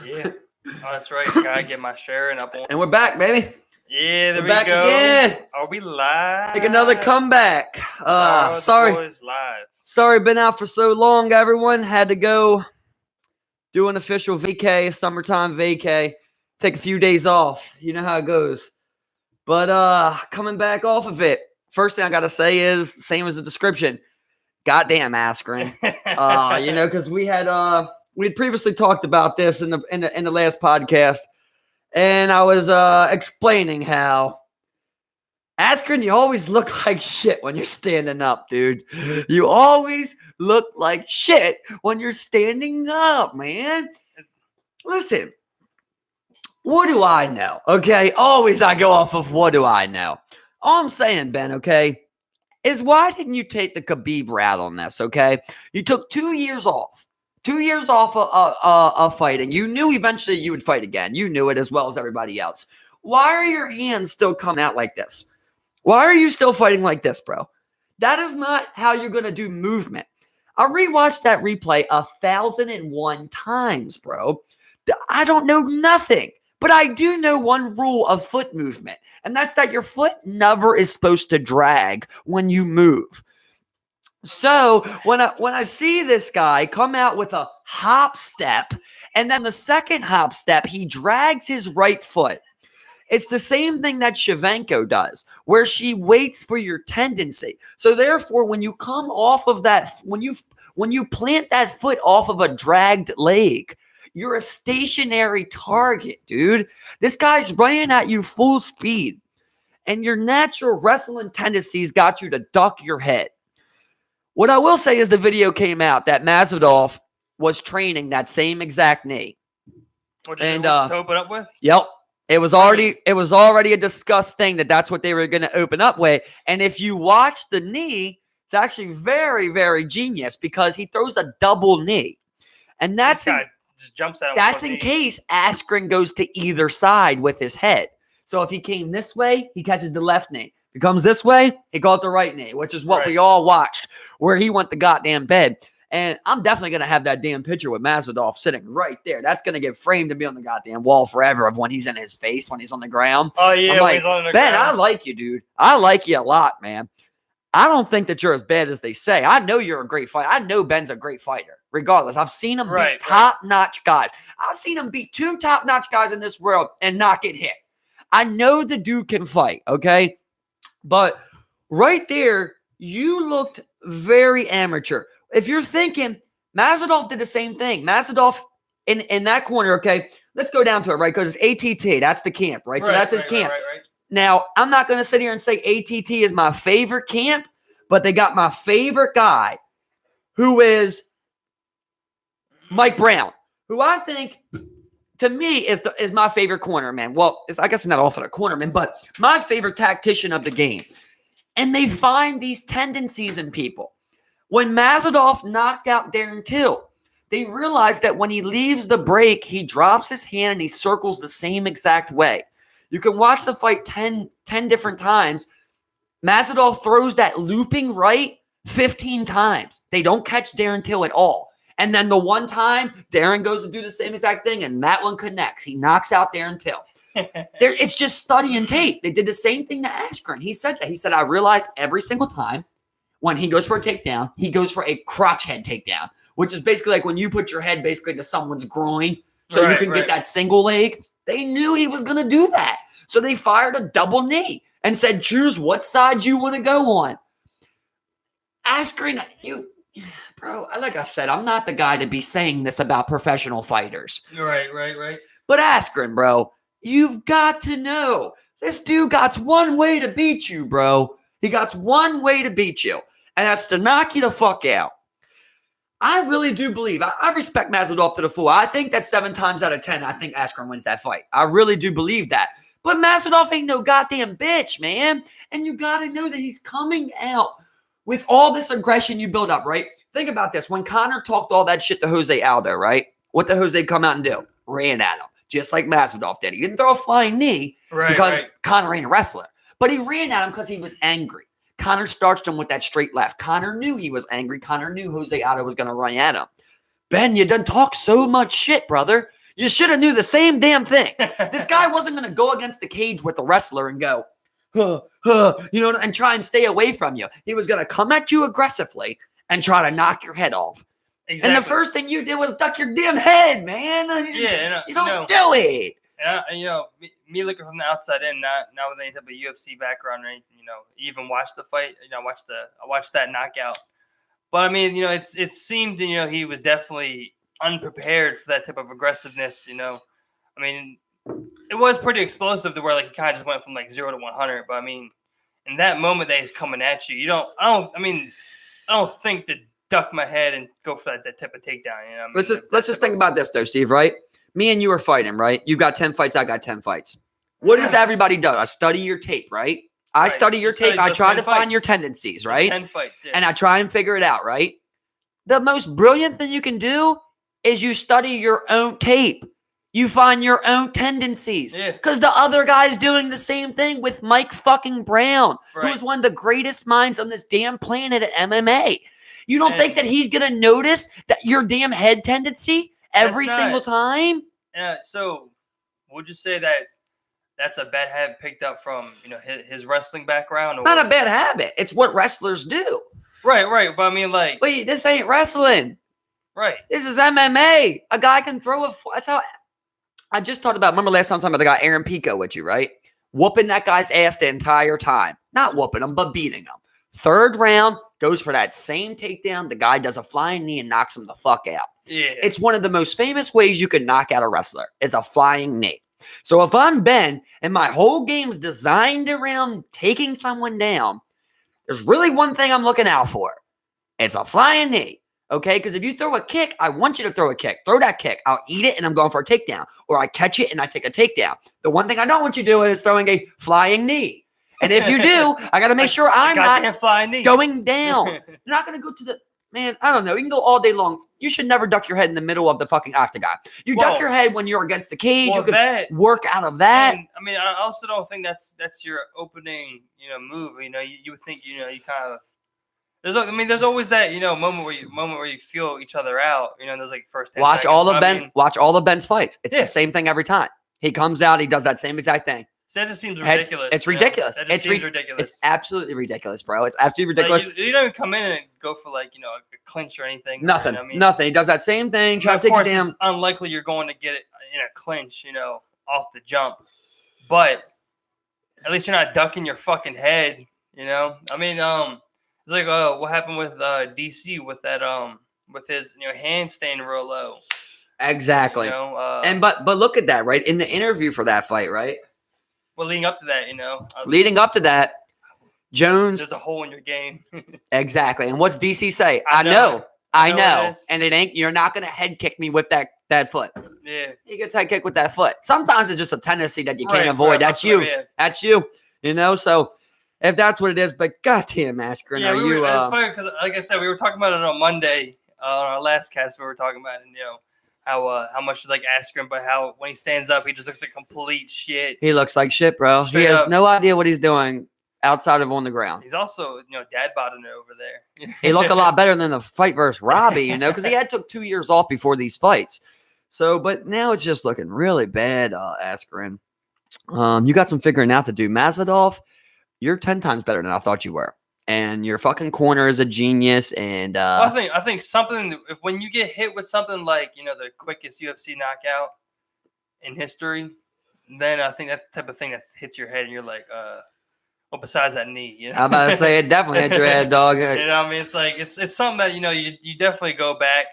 Yeah. Oh, that's right. Gotta get my sharing up on. And we're back, baby. Yeah, there We're we back go. again. Are we live? Make another comeback. The Sorry. boys live. Sorry, been out for so long, everyone. Had to go do an official vacay, summertime vacay. Take a few days off. You know how it goes. But coming back off of it, first thing I gotta say is same as the description. Goddamn Askren. Because we had previously talked about this in the last podcast, and I was explaining how Askren, you always look like shit when you're standing up, dude. You always look like shit when you're standing up, man. Listen, what do I know? Okay, always I go off of what do I know. All I'm saying, Ben, okay, is why didn't you take the Khabib route on this, okay? You took 2 years off. 2 years off of fighting. You knew eventually you would fight again. You knew it as well as everybody else. Why are your hands still coming out like this? Why are you still fighting like this, bro? That is not how you're going to do movement. I rewatched that replay 1,001 times, bro. I don't know nothing, but I do know one rule of foot movement, and that's that your foot never is supposed to drag when you move. So when I see this guy come out with a hop step, and then the second hop step, he drags his right foot. It's the same thing that Shevchenko does, where she waits for your tendency. So therefore, when you come off of that, when you plant that foot off of a dragged leg, you're a stationary target, dude. This guy's running at you full speed, and your natural wrestling tendencies got you to duck your head. What I will say is the video came out that Masvidal was training that same exact knee. What you to open up with? Yep. It was already a discussed thing that's what they were going to open up with. And if you watch the knee, it's actually very, very genius because he throws a double knee. And that's just jumps out. That's in case Askren goes to either side with his head. So if he came this way, he catches the left knee. If he comes this way, he got the right knee, which is what we all watched, where he went the goddamn bed. And I'm definitely going to have that damn picture with Masvidal sitting right there. That's going to get framed to be on the goddamn wall forever of when he's in his face, when he's on the ground. Oh, yeah, when he's on the Ben, ground. I like you, dude. I like you a lot, man. I don't think that you're as bad as they say. I know you're a great fighter. I know Ben's a great fighter. Regardless, I've seen him beat top-notch guys. I've seen him beat 2 top-notch guys in this world and not get hit. I know the dude can fight, okay? But right there, you looked very amateur. If you're thinking, Masvidal did the same thing. Masvidal in that corner, okay? Let's go down to it, right? Because it's ATT. That's the camp, right? So that's his camp. Right. Now, I'm not going to sit here and say ATT is my favorite camp, but they got my favorite guy, who is Mike Brown, who I think, to me, is my favorite corner, man. Well, I guess not often a corner, man, but my favorite tactician of the game. And they find these tendencies in people. When Masvidal knocked out Darren Till, they realized that when he leaves the break, he drops his hand and he circles the same exact way. You can watch the fight 10 different times. Masvidal throws that looping right 15 times. They don't catch Darren Till at all. And then the one time, Darren goes to do the same exact thing, and that one connects. He knocks out Darren Till. It's just studying tape. They did the same thing to Askren. He said that. He said, I realized every single time when he goes for a takedown, he goes for a crotch head takedown, which is basically like when you put your head basically to someone's groin so you can get that single leg. They knew he was going to do that. So they fired a double knee and said, choose what side you want to go on. Askren, bro, like I said, I'm not the guy to be saying this about professional fighters. Right. But Askren, bro, you've got to know, this dude got one way to beat you, bro. He got one way to beat you, and that's to knock you the fuck out. I really do believe, I respect Masvidal to the full. I think that 7 times out of 10, I think Askren wins that fight. I really do believe that. But Masvidal ain't no goddamn bitch, man. And you got to know that he's coming out with all this aggression you build up, right? Think about this. When Conor talked all that shit to Jose Aldo, right? What did Jose come out and do? Ran at him, just like Masvidal did. He didn't throw a flying knee because Conor ain't a wrestler. But he ran at him because he was angry. Conor starched him with that straight left. Conor knew he was angry. Conor knew Jose Aldo was going to run at him. Ben, you done talk so much shit, brother. You should have knew the same damn thing. This guy wasn't going to go against the cage with the wrestler and go, and try and stay away from you. He was going to come at you aggressively and try to knock your head off. Exactly. And the first thing you did was duck your damn head, man. You don't do it. And me looking from the outside in, not with any type of UFC background or anything, even watched the fight. I watched that knockout. But I mean, it seemed he was definitely unprepared for that type of aggressiveness. I mean, it was pretty explosive to where he kind of just went from 0 to 100. But I mean, in that moment that he's coming at you, I don't think to duck my head and go for that type of takedown. Let's just think about this though, Steve. Right? Me and you are fighting, right? You got 10 fights, I got 10 fights. What does everybody do? I study your tape, right? I study your tape. I try to find your tendencies, right? 10 fights, yeah. And I try and figure it out, right? The most brilliant thing you can do is you study your own tape. You find your own tendencies. Because the other guy's doing the same thing with Mike fucking Brown, who is one of the greatest minds on this damn planet at MMA. You don't think that he's going to notice that your damn head tendency every single time? Yeah. So would you say that that's a bad habit picked up from his wrestling background? It's not a bad habit. It's what wrestlers do. Right. But I mean, wait, this ain't wrestling. Right. This is MMA. A guy can throw that's how I just talked about. Remember last time I talked about the guy Aaron Pico with you, right? Whooping that guy's ass the entire time. Not whooping him, but beating him. Third round, goes for that same takedown. The guy does a flying knee and knocks him the fuck out. Yeah. It's one of the most famous ways you can knock out a wrestler is a flying knee. So if I'm Ben and my whole game's designed around taking someone down, there's really one thing I'm looking out for. It's a flying knee. Okay? Because if you throw a kick, I want you to throw a kick. Throw that kick. I'll eat it and I'm going for a takedown. Or I catch it and I take a takedown. The one thing I don't want you doing is throwing a flying knee. And if you do, I got to make sure I'm not going down. You're not going to go to the... Man, I don't know. You can go all day long. You should never duck your head in the middle of the fucking octagon. You duck your head when you're against the cage. You can work out of that. And, I mean, I also don't think that's your opening, move. You would think, you kind of. There's always that moment where you feel each other out. There's first 10 watch seconds. Watch all of Ben's fights. It's the same thing every time. He comes out. He does that same exact thing. That just seems ridiculous. It's ridiculous. That just seems ridiculous. It's absolutely ridiculous, bro. It's absolutely ridiculous. You don't even come in and go for a clinch or anything. Nothing. Nothing. He does that same thing. Try to take it down. It's unlikely you're going to get it in a clinch, off the jump. But at least you're not ducking your fucking head. I mean, it's what happened with DC with that with his hand staying real low. Exactly. But look at that, right? In the interview for that fight, right? Well, leading up to that, leading up to that, Jones. There's a hole in your game. Exactly. And what's DC say? I know. And it ain't. You're not gonna head kick me with that foot. Yeah. He gets head kicked with that foot. Sometimes it's just a tendency that you can't avoid. That's you. Yeah. That's you. So if that's what it is, but goddamn, Askren, yeah, it's funny because, like I said, we were talking about it on Monday on our last cast. We were talking about it, and how much like Askren, but how when he stands up, he just looks like complete shit. He looks like shit, bro. Straight he has no idea what he's doing outside of on the ground. He's also, dad bodding it over there. He looked a lot better than the fight versus Robbie, because he took 2 years off before these fights. So, but now it's just looking really bad, Askren. You got some figuring out to do. Masvidal, you're 10 times better than I thought you were. And your fucking corner is a genius. And I think something when you get hit with something like the quickest UFC knockout in history, then I think that's the type of thing that hits your head, and you're like, well, besides that knee, I'm about to say it definitely hit your head, dog. It's something that you definitely go back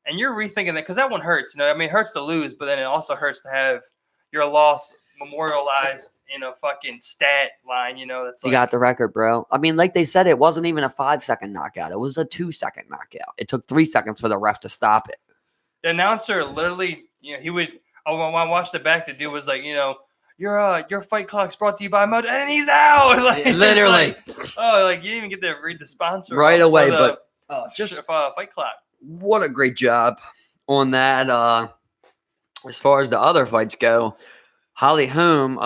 and you're rethinking that because that one hurts. It hurts to lose, but then it also hurts to have your loss memorialized in a fucking stat line, that's you got the record, bro. Like they said, it wasn't even a 5-second knockout. It was a 2-second knockout. It took 3 seconds for the ref to stop it. The announcer literally, he would, when I watched it back, the dude was like, your fight clock's brought to you by Moto, and he's out. Literally. You didn't even get to read the sponsor right away, but just fight clock. What a great job on that. As far as the other fights go, Holly Holm,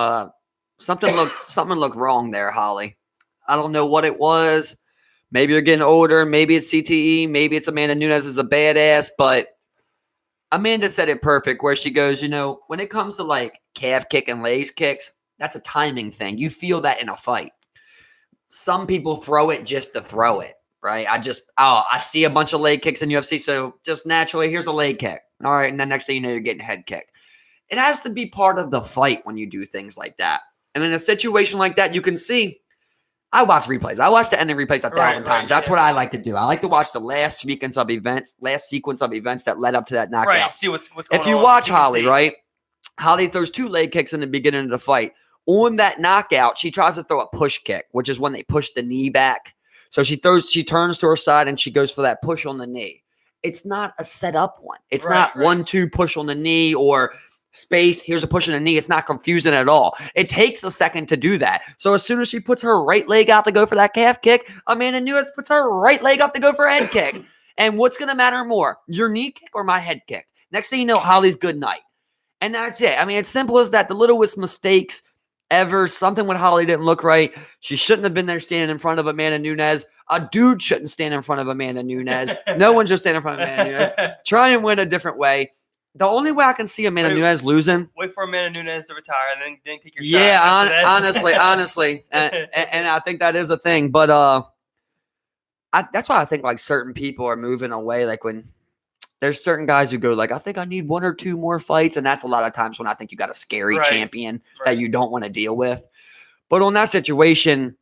something looked wrong there, Holly. I don't know what it was. Maybe you're getting older. Maybe it's CTE. Maybe it's Amanda Nunes is a badass. But Amanda said it perfect where she goes, when it comes to like calf kick and legs kicks, that's a timing thing. You feel that in a fight. Some people throw it just to throw it, right? I see a bunch of leg kicks in UFC, so just naturally, here's a leg kick. All right, and then next thing you know, you're getting a head kick. It has to be part of the fight when you do things like that. And in a situation like that, you can see, I watch replays. I watch the ending replays 1,000 times. That's what I like to do. I like to watch the last sequence of events that led up to that knockout. Right, see what's going on. If you watch Holly, right? Holly throws 2 leg kicks in the beginning of the fight. On that knockout, she tries to throw a push kick, which is when they push the knee back. So she turns to her side and she goes for that push on the knee. It's not a set up one. It's not 1-2 push on the knee or space. Here's a push on the knee. It's not confusing at all. It takes a second to do that. So as soon as she puts her right leg out to go for that calf kick, Amanda Nunes puts her right leg up to go for a head kick. And what's going to matter more, your knee kick or my head kick? Next thing you know, Holly's good night. And that's it. I mean, it's simple as that. The littlest mistakes ever. Something when Holly didn't look right. She shouldn't have been there standing in front of Amanda Nunes. A dude shouldn't stand in front of Amanda Nunes. No one should stand in front of Amanda Nunes. Try and win a different way. The only way I can see Amanda Nunes losing. Wait for Amanda Nunes to retire and then take your shot. Yeah, honestly. And I think that is a thing. But that's why I think like certain people are moving away. Like when there's certain guys who go like, I think I need 1 or 2 more fights. And that's a lot of times when I think you got a scary champion that you don't want to deal with. But on that situation,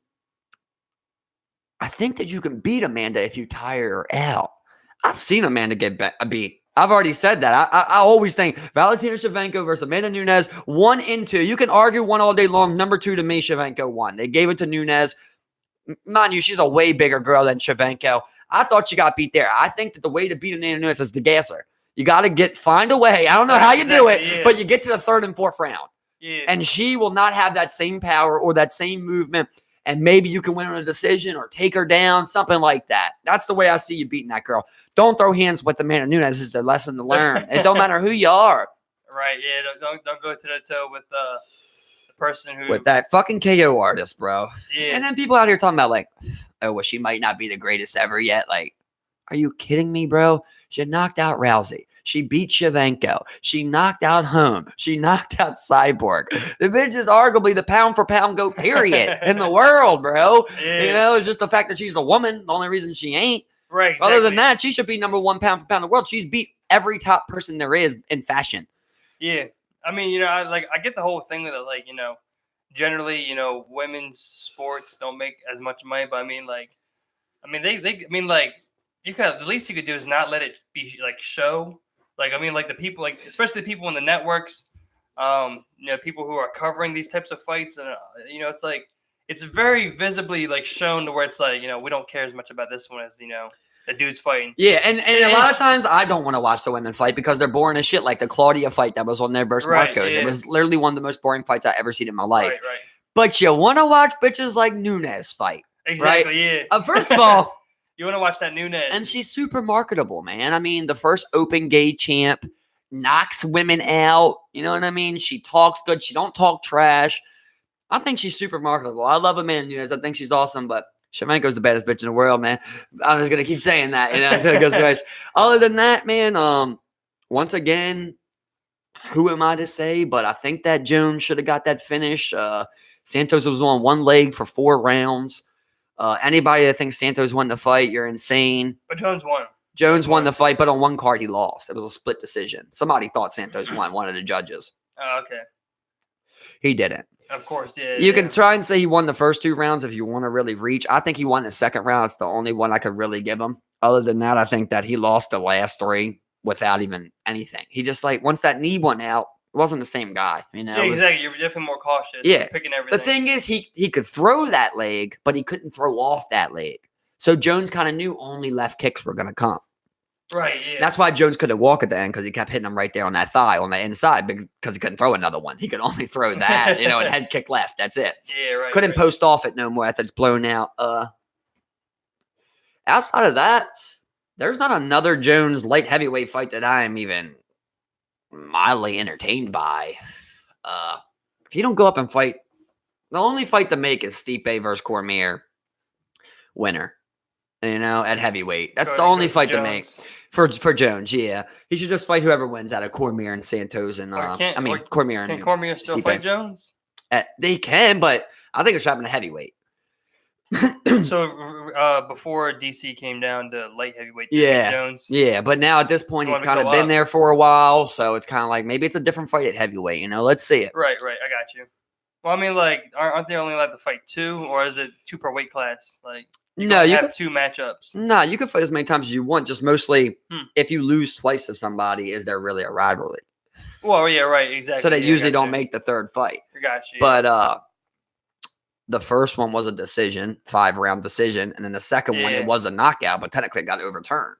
I think that you can beat Amanda if you tire her out. I've seen Amanda get beat. I've already said that. I always think Valentina Shevchenko versus Amanda Nunes, 1 and 2. You can argue 1 all day long. Number 2 to me, Shevchenko won. They gave it to Nunes. Mind you, she's a way bigger girl than Shevchenko. I thought she got beat there. I think that the way to beat Amanda Nunes is to gas her. You got to find a way. I don't know how you do it, but you get to the 3rd and 4th round. Yeah. And she will not have that same power or that same movement. And maybe you can win on a decision or take her down, something like that. That's the way I see you beating that girl. Don't throw hands with Amanda Nunes. It's a lesson to learn. It don't matter who you are. Right, yeah. Don't go to the toe with the person who... With that fucking KO artist, bro. Yeah. And then people out here talking about like, oh, well, she might not be the greatest ever yet. Like, are you kidding me, bro? She knocked out Rousey. She beat Shevchenko. She knocked out Home. She knocked out Cyborg. The bitch is arguably the pound-for-pound GOAT, period, in the world, bro. Yeah. It's just the fact that she's a woman. The only reason she ain't. Right, exactly. Other than that, she should be number 1 pound-for-pound in the world. She's beat every top person there is in fashion. Yeah. I mean, I get the whole thing with it, like, generally, women's sports don't make as much money, but you could, the least you could do is not let it be like show. Like, the people, like, especially the people in the networks, people who are covering these types of fights. And, it's like, it's very visibly like shown to where it's like, we don't care as much about this one as, the dude's fighting. Yeah. And a lot of times I don't want to watch the women fight because they're boring as shit. Like the Claudia fight that was on there versus Marcos. Yeah. It was literally one of the most boring fights I ever seen in my life. Right. But you want to watch bitches like Nunes fight. Exactly. Right? Yeah. First of all, you want to watch that Nunes. And she's super marketable, man. I mean, the first open gay champ, knocks women out. You know what I mean? She talks good. She don't talk trash. I think she's super marketable. I love Amanda Nunes. I think she's awesome, but Shevchenko's the baddest bitch in the world, man. I'm just going to keep saying that, until it goes twice. Other than that, man, once again, who am I to say? But I think that Jones should have got that finish. Santos was on 1 leg for 4 rounds. Anybody that thinks Santos won the fight, you're insane. But Jones won. Jones won the fight, but on 1 card he lost. It was a split decision. Somebody thought Santos won, one of the judges. Oh, okay. He didn't. Of course, yeah. You can try and say he won the first 2 rounds if you want to really reach. I think he won the 2nd round. It's the only one I could really give him. Other than that, I think that he lost the last 3 without even anything. He just once that knee went out, it wasn't the same guy. Yeah, exactly. You're definitely more cautious. Yeah. You're picking everything. The thing is, he could throw that leg, but he couldn't throw off that leg. So Jones kind of knew only left kicks were going to come. Right, yeah. That's why Jones couldn't walk at the end because he kept hitting him right there on that thigh on the inside because he couldn't throw another one. He could only throw that, and head kick left. That's it. Yeah, right. Couldn't post off it no more after it's blown out. Outside of that, there's not another Jones light heavyweight fight that I am even mildly entertained by. If you don't go up and fight, the only fight to make is Stipe versus Cormier. Winner. at heavyweight. That's Go- the only go for fight to make Jones. for Jones. Yeah, he should just fight whoever wins out of Cormier and Santos and Cormier Can and Cormier still Stipe. fight Jones? They can, but I think it's happening to heavyweight. So before DC came down to light heavyweight, they Yeah, beat Jones. yeah, but now at this point You he's want to kind of go been up. there for a while, so it's kind of like maybe it's a different fight at heavyweight. Let's see it. Right. I got you. Well, I mean, like, aren't they only allowed to fight 2, or is it 2 per weight class? Like, you have could, 2 matchups. No, you can fight as many times as you want. Just mostly, Hmm. if you lose twice to somebody, is there really a rivalry? Well, yeah, right, exactly. So they Yeah, usually gotcha. don't make the third fight. I got you. But the first one was a decision, 5-round decision, and then the second one it was a knockout, but technically it got overturned.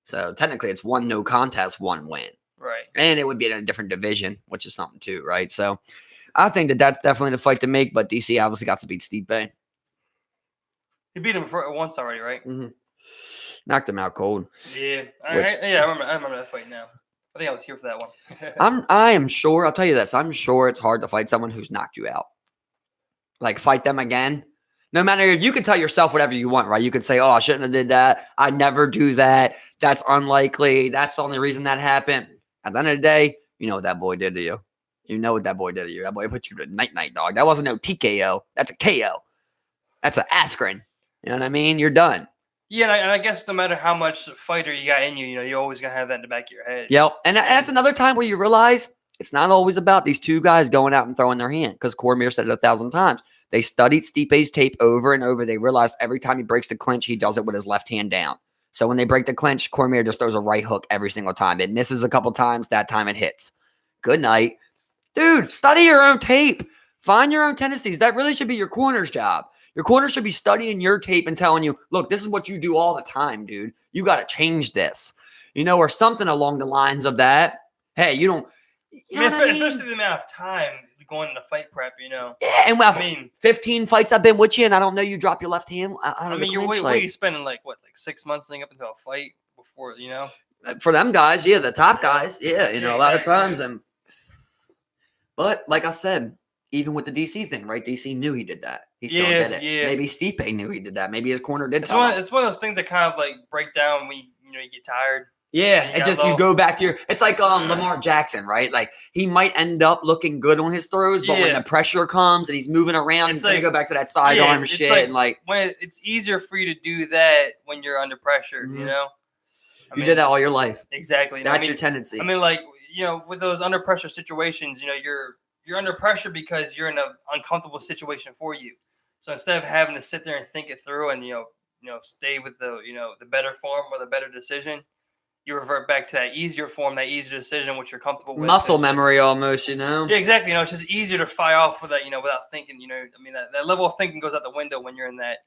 So technically it's 1 no contest, 1 win. Right. And it would be in a different division, which is something too, right? So I think that's definitely the fight to make, but DC obviously got to beat Stipe. He beat him once already, right? Mm-hmm. Knocked him out cold. Yeah. I remember that fight now. I think I was here for that one. I am sure, I'll tell you this, I'm sure it's hard to fight someone who's knocked you out. Like, fight them again. No matter, you can tell yourself whatever you want, right? You could say, oh, I shouldn't have did that. I never do that. That's unlikely. That's the only reason that happened. At the end of the day, you know what that boy did to you. You know what that boy did to you. That boy put you to night-night, dog. That wasn't no TKO. That's a KO. That's an Askren. You know what I mean? You're done. Yeah, and I guess no matter how much fighter you got in you, you're always going to have that in the back of your head. Yep. And that's another time where you realize it's not always about these 2 guys going out and throwing their hand, because Cormier said it 1,000 times. They studied Stipe's tape over and over. They realized every time he breaks the clinch, he does it with his left hand down. So when they break the clinch, Cormier just throws a right hook every single time. It misses a couple times. That time it hits. Good night. Dude, study your own tape. Find your own tendencies. That really should be your corner's job. Your corner should be studying your tape and telling you, look, this is what you do all the time, dude. You got to change this. Or something along the lines of that. Hey, you don't. Especially the amount of time going into fight prep, Yeah, and 15 fights I've been with you, and I don't know you drop your left hand. What are you spending, like 6 months leading up into a fight before, For them guys, yeah, the top guys, a lot of times. But like I said, even with the DC thing, right? DC knew he did that. He still did it. Yeah. Maybe Stipe knew he did that. Maybe his corner did. It's one of those things that kind of like break down when you get tired. Yeah, you go back to it's like Lamar Jackson, right? Like, he might end up looking good on his throws, but when the pressure comes and he's moving around, he's gonna go back to that sidearm shit. When it's easier for you to do that when you're under pressure, mm-hmm. You did that all your life. Exactly. That's your tendency. I mean, with those under pressure situations, you're under pressure because you're in an uncomfortable situation for you. So instead of having to sit there and think it through and stay with the better form or the better decision, you revert back to that easier form, that easier decision, which you're comfortable with. Muscle memory, almost, Yeah, exactly. It's just easier to fire off with that, without thinking. That level of thinking goes out the window when you're in that,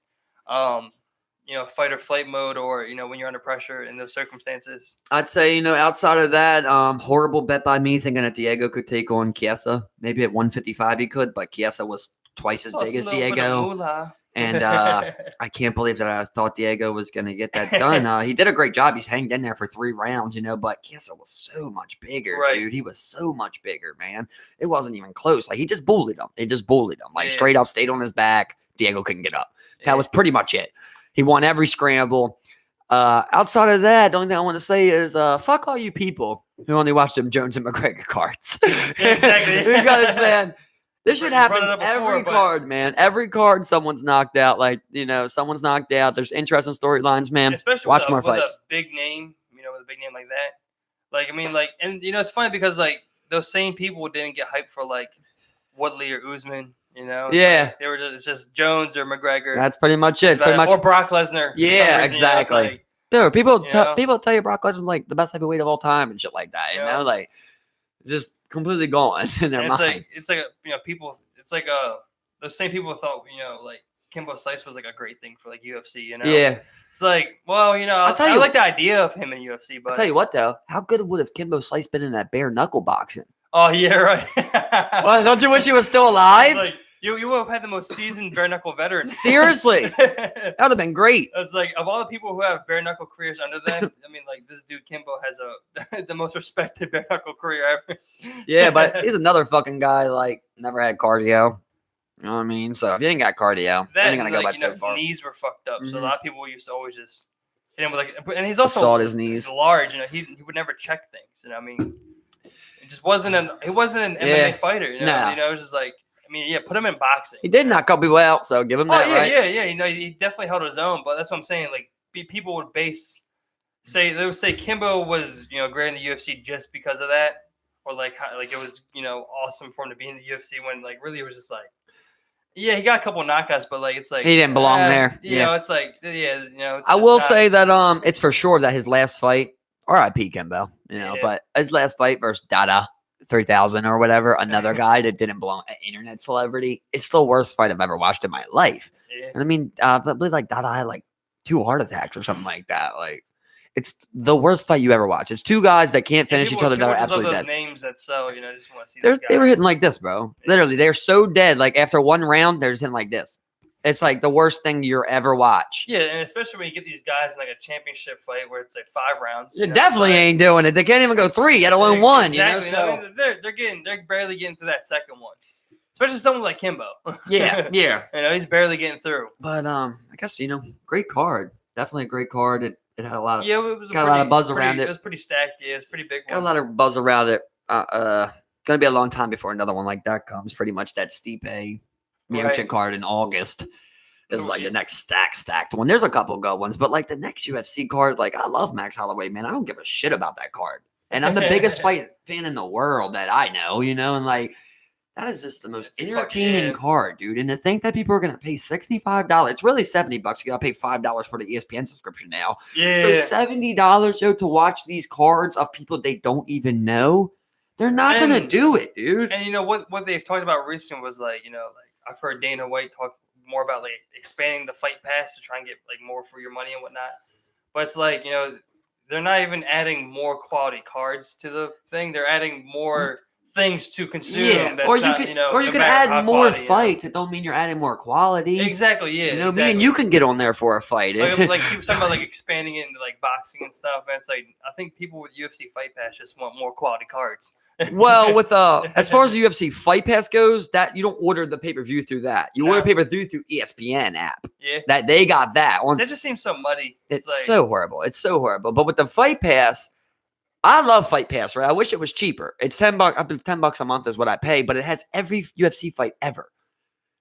fight or flight mode, or when you're under pressure in those circumstances. I'd say, outside of that, horrible bet by me thinking that Diego could take on Chiesa. Maybe at 155 he could, but Chiesa was twice as big as Diego. And I can't believe that I thought Diego was going to get that done. He did a great job. He's hanged in there for 3 rounds, but Chiesa was so much bigger, dude. He was so much bigger, man. It wasn't even close. Like, he just bullied him. Like, straight up, stayed on his back. Diego couldn't get up. That was pretty much it. He won every scramble. Outside of that, the only thing I want to say is fuck all you people who only watch them Jones and McGregor cards. Exactly. Because, man, this shit happens every card, man. Every card, someone's knocked out. Like, someone's knocked out. There's interesting storylines, man. Especially watch more fights. With a big name, with a big name like that. And it's funny because those same people didn't get hyped for Woodley or Usman. They were just Jones or McGregor. That's pretty much it. Or Brock Lesnar. Yeah, exactly. Dude, people tell you Brock Lesnar's like the best heavyweight of all time and shit like that. Just completely gone in their minds. People. It's those same people thought Kimbo Slice was a great thing for UFC. Yeah. It's I like the idea of him in UFC, but I'll tell you what though, how good would have Kimbo Slice been in that bare knuckle boxing? Oh yeah, right. Well, don't you wish he was still alive? You would have had the most seasoned bare knuckle veteran. Seriously, that would have been great. It's of all the people who have bare knuckle careers under them, this dude Kimbo has the most respected bare knuckle career ever. Yeah, but he's another fucking guy never had cardio. You know what I mean? So if you ain't got cardio, That you ain't gonna go back you so know, his far. knees were fucked up, so a Mhm. lot of people used to always just hit him with like, and he's also Assault his knees. large. You know, he would never check things. You know, I mean, it just wasn't an Yeah. MMA fighter. You know, Nah. it was just like, I mean, yeah, put him in boxing. He did you know? knock a couple people out, so give him Oh that, yeah, right? yeah. You know, he definitely held his own, but that's what I'm saying. Like, people would they would say Kimbo was great in the UFC just because of that, or like how, like it was awesome for him to be in the UFC when like really it was just like. Yeah, he got a couple knockouts, but like it's like He didn't belong there. Yeah, it's like it's I just will not, say that it's for sure that his last fight, R.I.P. Kimbo, Yeah. but his last fight versus Dada 3000 or whatever, another guy that didn't belong, an internet celebrity. It's the worst fight I've ever watched in my life. Yeah. And I mean, I believe like Dada had like 2 heart attacks or something like that. Like, it's the worst fight you ever watch. It's 2 guys that can't finish each other that are just love absolutely those dead. names that sell. Just want to see those guys. They were hitting like this, bro. Literally, they're so dead. Like after 1 round, they're just hitting like this. It's like the worst thing you ever watch. Yeah, and especially when you get these guys in like a championship fight where it's like 5 rounds. You definitely ain't doing it. They can't even go 3, let alone 1. Exactly. So. I mean, they're barely getting to that second one. Especially someone like Kimbo. Yeah. He's barely getting through. But I guess great card. Definitely a great card. It had a lot of it was got a lot of buzz around it. It was pretty stacked. Yeah, it was pretty big. Got a lot of buzz around it. Gonna be a long time before another one like that comes. Pretty much that Stipe Miocic card in August is like the next stacked one. There's a couple good ones, but like the next UFC card, like I love Max Holloway, man. I don't give a shit about that card, and I'm the biggest fight fan in the world that I know, and like that is just the most entertaining card, dude. And to think that people are gonna pay $65, it's really $70. You gotta pay $5 for the ESPN subscription now. Yeah, so $70 to watch these cards of people they don't even know. They're not gonna do it, dude. And what they've talked about recently was like I've heard Dana White talk more about like expanding the fight pass to try and get like more for your money and whatnot. But it's like they're not even adding more quality cards to the thing. They're adding more things to consume. Yeah, or you can add more fights. It don't mean you're adding more quality. Exactly. Yeah. Me and you can get on there for a fight. Like people talking about like expanding it into like boxing and stuff. And it's like I think people with UFC Fight Pass just want more quality cards. Well, with as far as the UFC Fight Pass goes, that you don't order the pay-per-view through that. You order pay-per-view through ESPN app. Yeah. That they got that. That just seems so muddy. It's like, so horrible. It's so horrible. But with the Fight Pass, I love Fight Pass, right? I wish it was cheaper. It's $10. $10 a month is what I pay, but it has every UFC fight ever.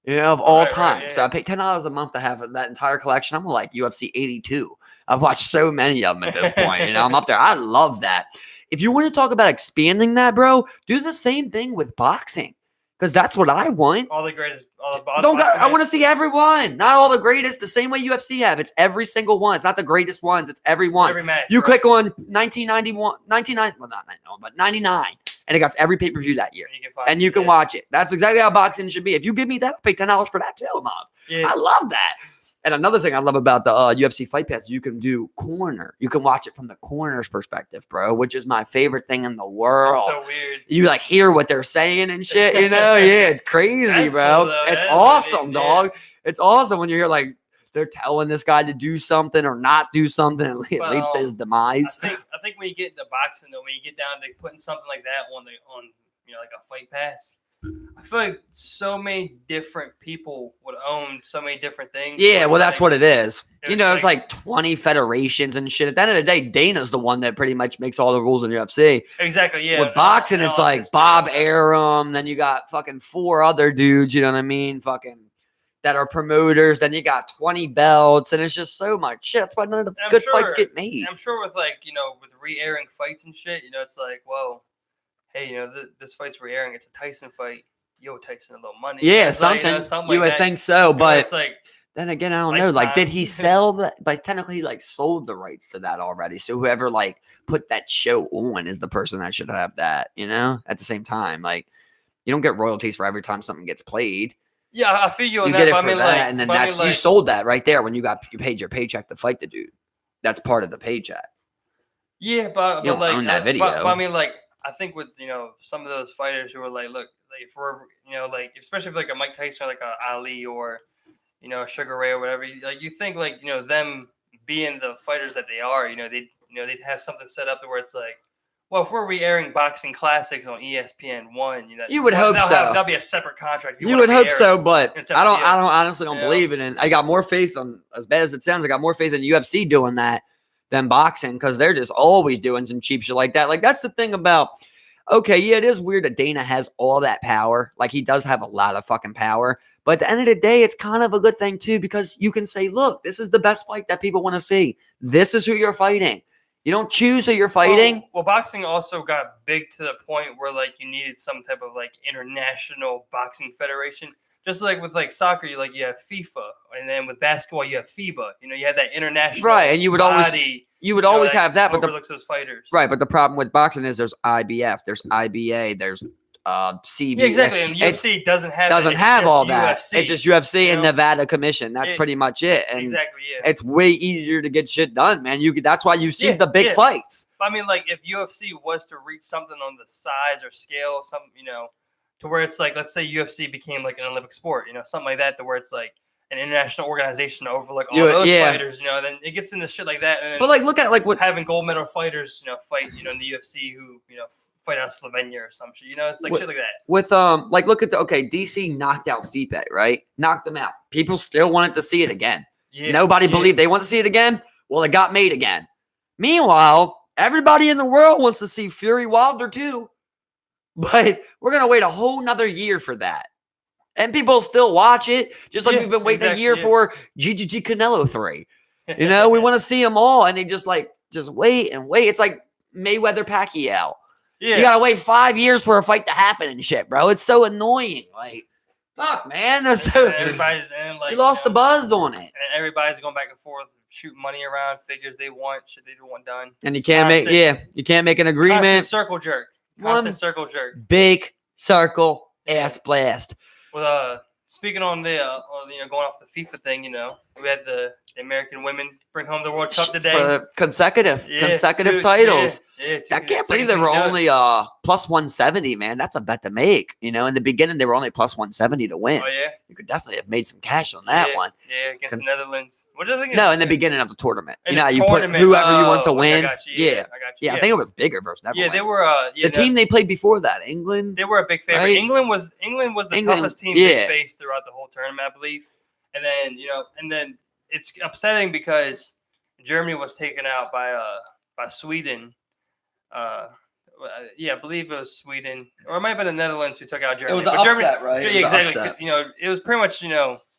Of all time. Right, yeah. So I pay $10 a month to have that entire collection. I'm like UFC 82. I've watched so many of them at this point. I'm up there. I love that. If you want to talk about expanding that, bro, do the same thing with boxing. Because that's what I want. All the greatest. I want to see everyone. Not all the greatest. The same way UFC have. It's every single one. It's not the greatest ones. It's every one. Every match. You click on 1991, 99. Well, not 99, but 99, and it got every pay per view that year, and you can watch it. That's exactly how boxing should be. If you give me that, I'll pay $10 for that too, Mom. Yeah. I love that. And another thing I love about the UFC Fight Pass is you can do corner. You can watch it from the corner's perspective, bro, which is my favorite thing in the world. That's so weird. You like hear what they're saying and shit, Yeah, it's crazy, bro. Cool, it's awesome, dog. It's awesome when you hear like they're telling this guy to do something or not do something and it leads to his demise. I think when you get into boxing though, when you get down to putting something like that on like a Fight Pass, I feel like so many different people would own so many different things. Yeah, well, that's what it is. It's like 20 federations and shit. At the end of the day, Dana's the one that pretty much makes all the rules in UFC. Exactly, yeah. With boxing, it's like Bob Arum. Then you got fucking 4 other dudes, you know what I mean? Fucking that are promoters. Then you got 20 belts. And it's just so much shit. That's why none of the good fights get made. I'm sure with like, with re-airing fights and shit, it's like, well, hey, this fight's re-airing. It's a Tyson fight. Yo, Tyson, a little money. Yeah, something. Something you like would that. think so, but it's like then again, I don't know. Like, did he sell that? But technically, he like sold the rights to that already. So whoever like put that show on is the person that should have that. At the same time, like you don't get royalties for every time something gets played. Yeah, I feel you on you that. Get it but for I mean, that, like, and then you sold that right there when you paid your paycheck to fight the dude. That's part of the paycheck. Yeah, but you don't like own that video. But I mean, like. I think with some of those fighters who are like, look, like for like especially if like a Mike Tyson or like a Ali or a Sugar Ray or whatever, like you think like them being the fighters that they are, they'd have something set up to where it's like, Well, if we're re-airing boxing classics on ESPN1, you would hope so. That'll be a separate contract. You would hope so, but I honestly don't believe it. And I got more faith on, as bad as it sounds, I got more faith in UFC doing that than boxing because they're just always doing some cheap shit like that. Like that's the thing about. Okay, yeah, it is weird that Dana has all that power. Like he does have a lot of fucking power. But at the end of the day, it's kind of a good thing too because you can say, look, this is the best fight that people want to see. This is who you're fighting. You don't choose who you're fighting. Well, boxing also got big to the point where like you needed some type of like international boxing federation. Just like with like soccer, you have FIFA, and then with basketball you have FIBA. You had that international and you would always have that, but overlooks those fighters. Right, but the problem with boxing is there's IBF, there's IBA, there's CB. Yeah, exactly, and UFC doesn't have all that. UFC, it's just UFC and Nevada Commission. That's pretty much it. And exactly, yeah. It's way easier to get shit done, man. That's why you see the big fights. I mean, like if UFC was to reach something on the size or scale of something, to where it's like, let's say UFC became like an Olympic sport, something like that, to where it's like an international organization to overlook all those fighters, then it gets into shit like that. And but like, look at like what having gold medal fighters, fight, in the UFC who, fight out of Slovenia or some shit, it's like shit like that. With like, look at DC knocked out Stipe, right? Knocked them out. People still wanted to see it again. Yeah, nobody believed they want to see it again. Well, it got made again. Meanwhile, everybody in the world wants to see Fury Wilder too. But we're going to wait a whole nother year for that. And people still watch it, just like we've been waiting a year for GGG Canelo 3. We want to see them all, and they just wait and wait. It's like Mayweather Pacquiao. Yeah. You got to wait 5 years for a fight to happen and shit, bro. It's so annoying. Like, fuck, man. You lost the buzz on it. And everybody's going back and forth, shooting money around, figures they want, shit they want done. And you can't make an agreement. Constant circle jerk. Circle jerk. Big circle ass blast. Well, speaking on the going off the FIFA thing, we had the American women bring home the World Cup today. For consecutive titles. I can't believe they were only plus 170, man. That's a bet to make. In the beginning they were only plus 170 to win. Oh yeah, you could definitely have made some cash on that one. Yeah, against the Netherlands. Which I think in the beginning of the tournament. You put whoever you want to win. I got you. I got you. I think it was bigger versus Netherlands. Yeah, they were. The team they played before that, England. They were a big favorite. Right? England was the toughest team they faced throughout the whole tournament, I believe. And then it's upsetting because Germany was taken out by Sweden. I believe it was Sweden, or it might have been the Netherlands who took out Germany. It was an upset, right? Yeah, exactly. It was pretty much,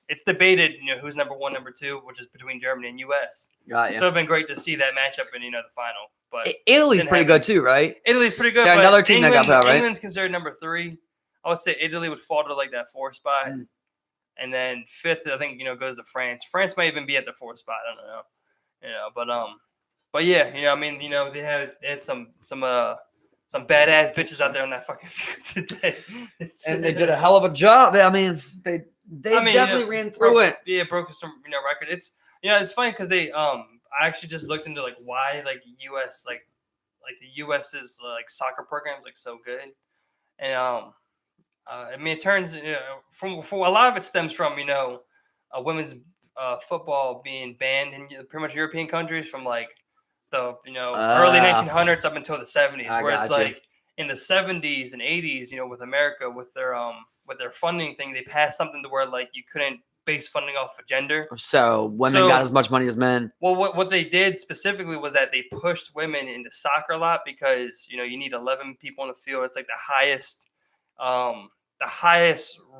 it's debated, who's number 1, number 2, which is between Germany and U.S. Got you. So it's been great to see that matchup in, the final. But Italy's pretty good too, right? Italy's pretty good. They're another team that got out, right? England's considered number 3. I would say Italy would fall to like that 4th spot. And then 5th, I think, goes to France. France might even be at the 4th spot. I don't know. But yeah, they had some badass bitches out there on that fucking field today. And they did a hell of a job. They definitely ran through it. Yeah, broke some record. It's funny because they I actually just looked into like why like US like the US's like soccer program is like so good, and it turns from a lot of it stems from women's football being banned in pretty much European countries from like the early 1900s up until the 70s, where it's like in the 70s and 80s, with America with their funding thing, they passed something to where like you couldn't base funding off of gender. So women got as much money as men. Well, what they did specifically was that they pushed women into soccer a lot because you need 11 people on the field. It's like the highest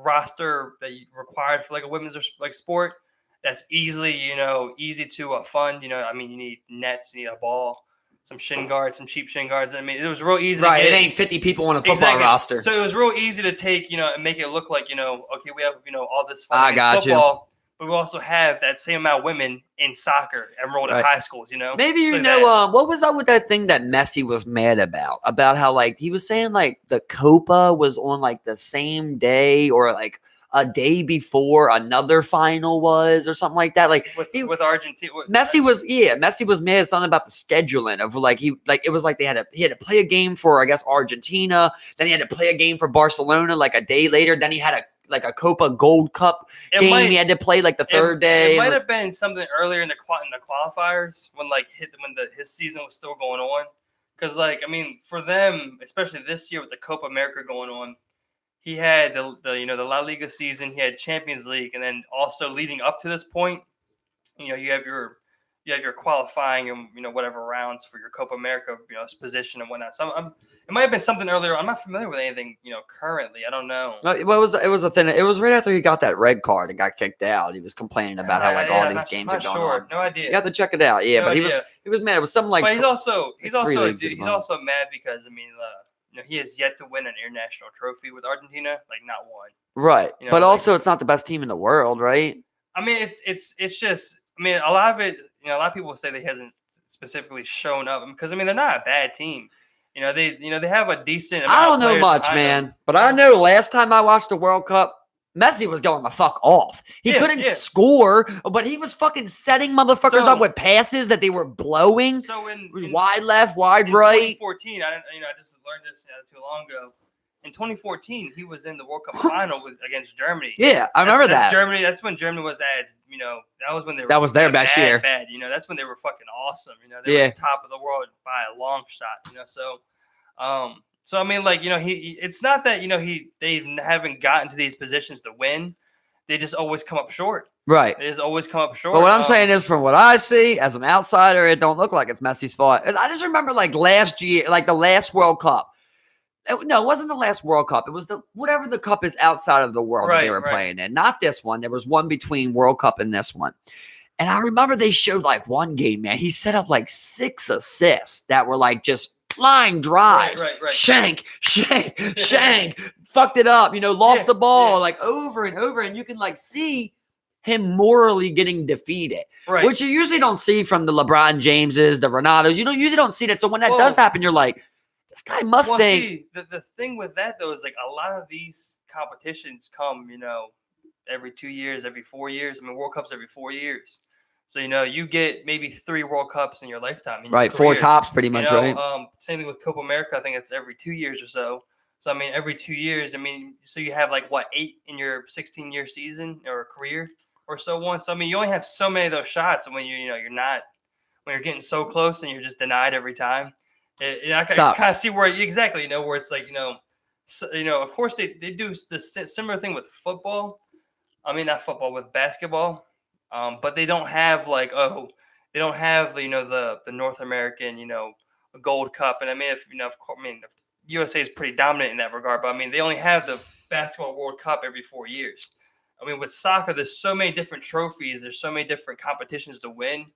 roster that you required for like a women's like sport. That's easy to fund. You need nets, you need a ball, some shin guards, some cheap shin guards. It was real easy. Right, it ain't 50 people on a football roster. So it was real easy to take, and make it look like, okay, we have, all this funding in football, but we also have that same amount of women in soccer enrolled in high schools. Maybe what was up with that thing that Messi was mad about how like he was saying like the Copa was on like the same day or like a day before another final was or something like that. Like with Argentina, Messi was mad something about the scheduling of like it was like he had to play a game for I guess Argentina, then he had to play a game for Barcelona like a day later, then he had a Copa Gold Cup game he had to play like the third day. It might have been something earlier in the qualifiers when his season was still going on. Because, like, I mean, for them, especially this year with the Copa America going on, he had the La Liga season, he had Champions League, and then also leading up to this point, you have your qualifying and whatever rounds for your Copa America position and whatnot. So it might have been something earlier. I'm not familiar with anything currently. I don't know. No, it was a thing. It was right after he got that red card and got kicked out. He was complaining about how like all these games are going on. No idea. You have to check it out. Yeah, no but idea. he was mad. It was something like. But he's also leagues also mad because he has yet to win an international trophy with Argentina, like not one. Right, but also it's not the best team in the world, right? I mean, it's just. I mean, a lot of it. A lot of people say that he hasn't specifically shown up because they're not a bad team. They have a decent. I don't know much, man, but I know last time I watched the World Cup, Messi was going the fuck off. He couldn't score, but he was fucking setting motherfuckers up with passes that they were blowing. So in wide left, wide right. 2014, I just learned this not too long ago. In 2014, he was in the World Cup final against Germany. Yeah, I remember that. Germany. That's when Germany was at. That was when they were. That was their best year. Bad. That's when they were fucking awesome. They were top of the world by a long shot. So I mean, like it's not that they haven't gotten to these positions to win. They just always come up short. Right. They just always come up short. But what I'm saying is, from what I see as an outsider, it don't look like it's Messi's fault. I just remember like last year, like the last World Cup. No, it wasn't the last World Cup. It was whatever the cup is outside of the world that they were playing in. Not this one. There was one between World Cup and this one. And I remember they showed like one game, man. He set up like 6 assists that were like just line drives. Right. Shank. Fucked it up. Lost the ball like over and over. And you can like see him morally getting defeated, which you usually don't see from the LeBron Jameses, the Renatos. You usually don't see that. So when that does happen, you're like, this guy must think. See, the thing with that though is like a lot of these competitions come, every 2 years, every 4 years. I mean, World Cups every 4 years. So you get maybe 3 World Cups in your lifetime. In your career. 4 tops, pretty much, right? Same thing with Copa America. I think it's every 2 years or so. So I mean, every 2 years. I mean, so you have like 8 in your 16-year season or career or so on. So I mean, you only have so many of those shots, and when you're not when you're getting so close and you're just denied every time. I kind of see where exactly, where it's like, of course they do the similar thing with football. I mean, not football, with basketball. But they don't have they don't have the North American, Gold Cup. And I mean, if USA is pretty dominant in that regard, but I mean, they only have the Basketball World Cup every 4 years. I mean, with soccer, there's so many different trophies. There's so many different competitions to win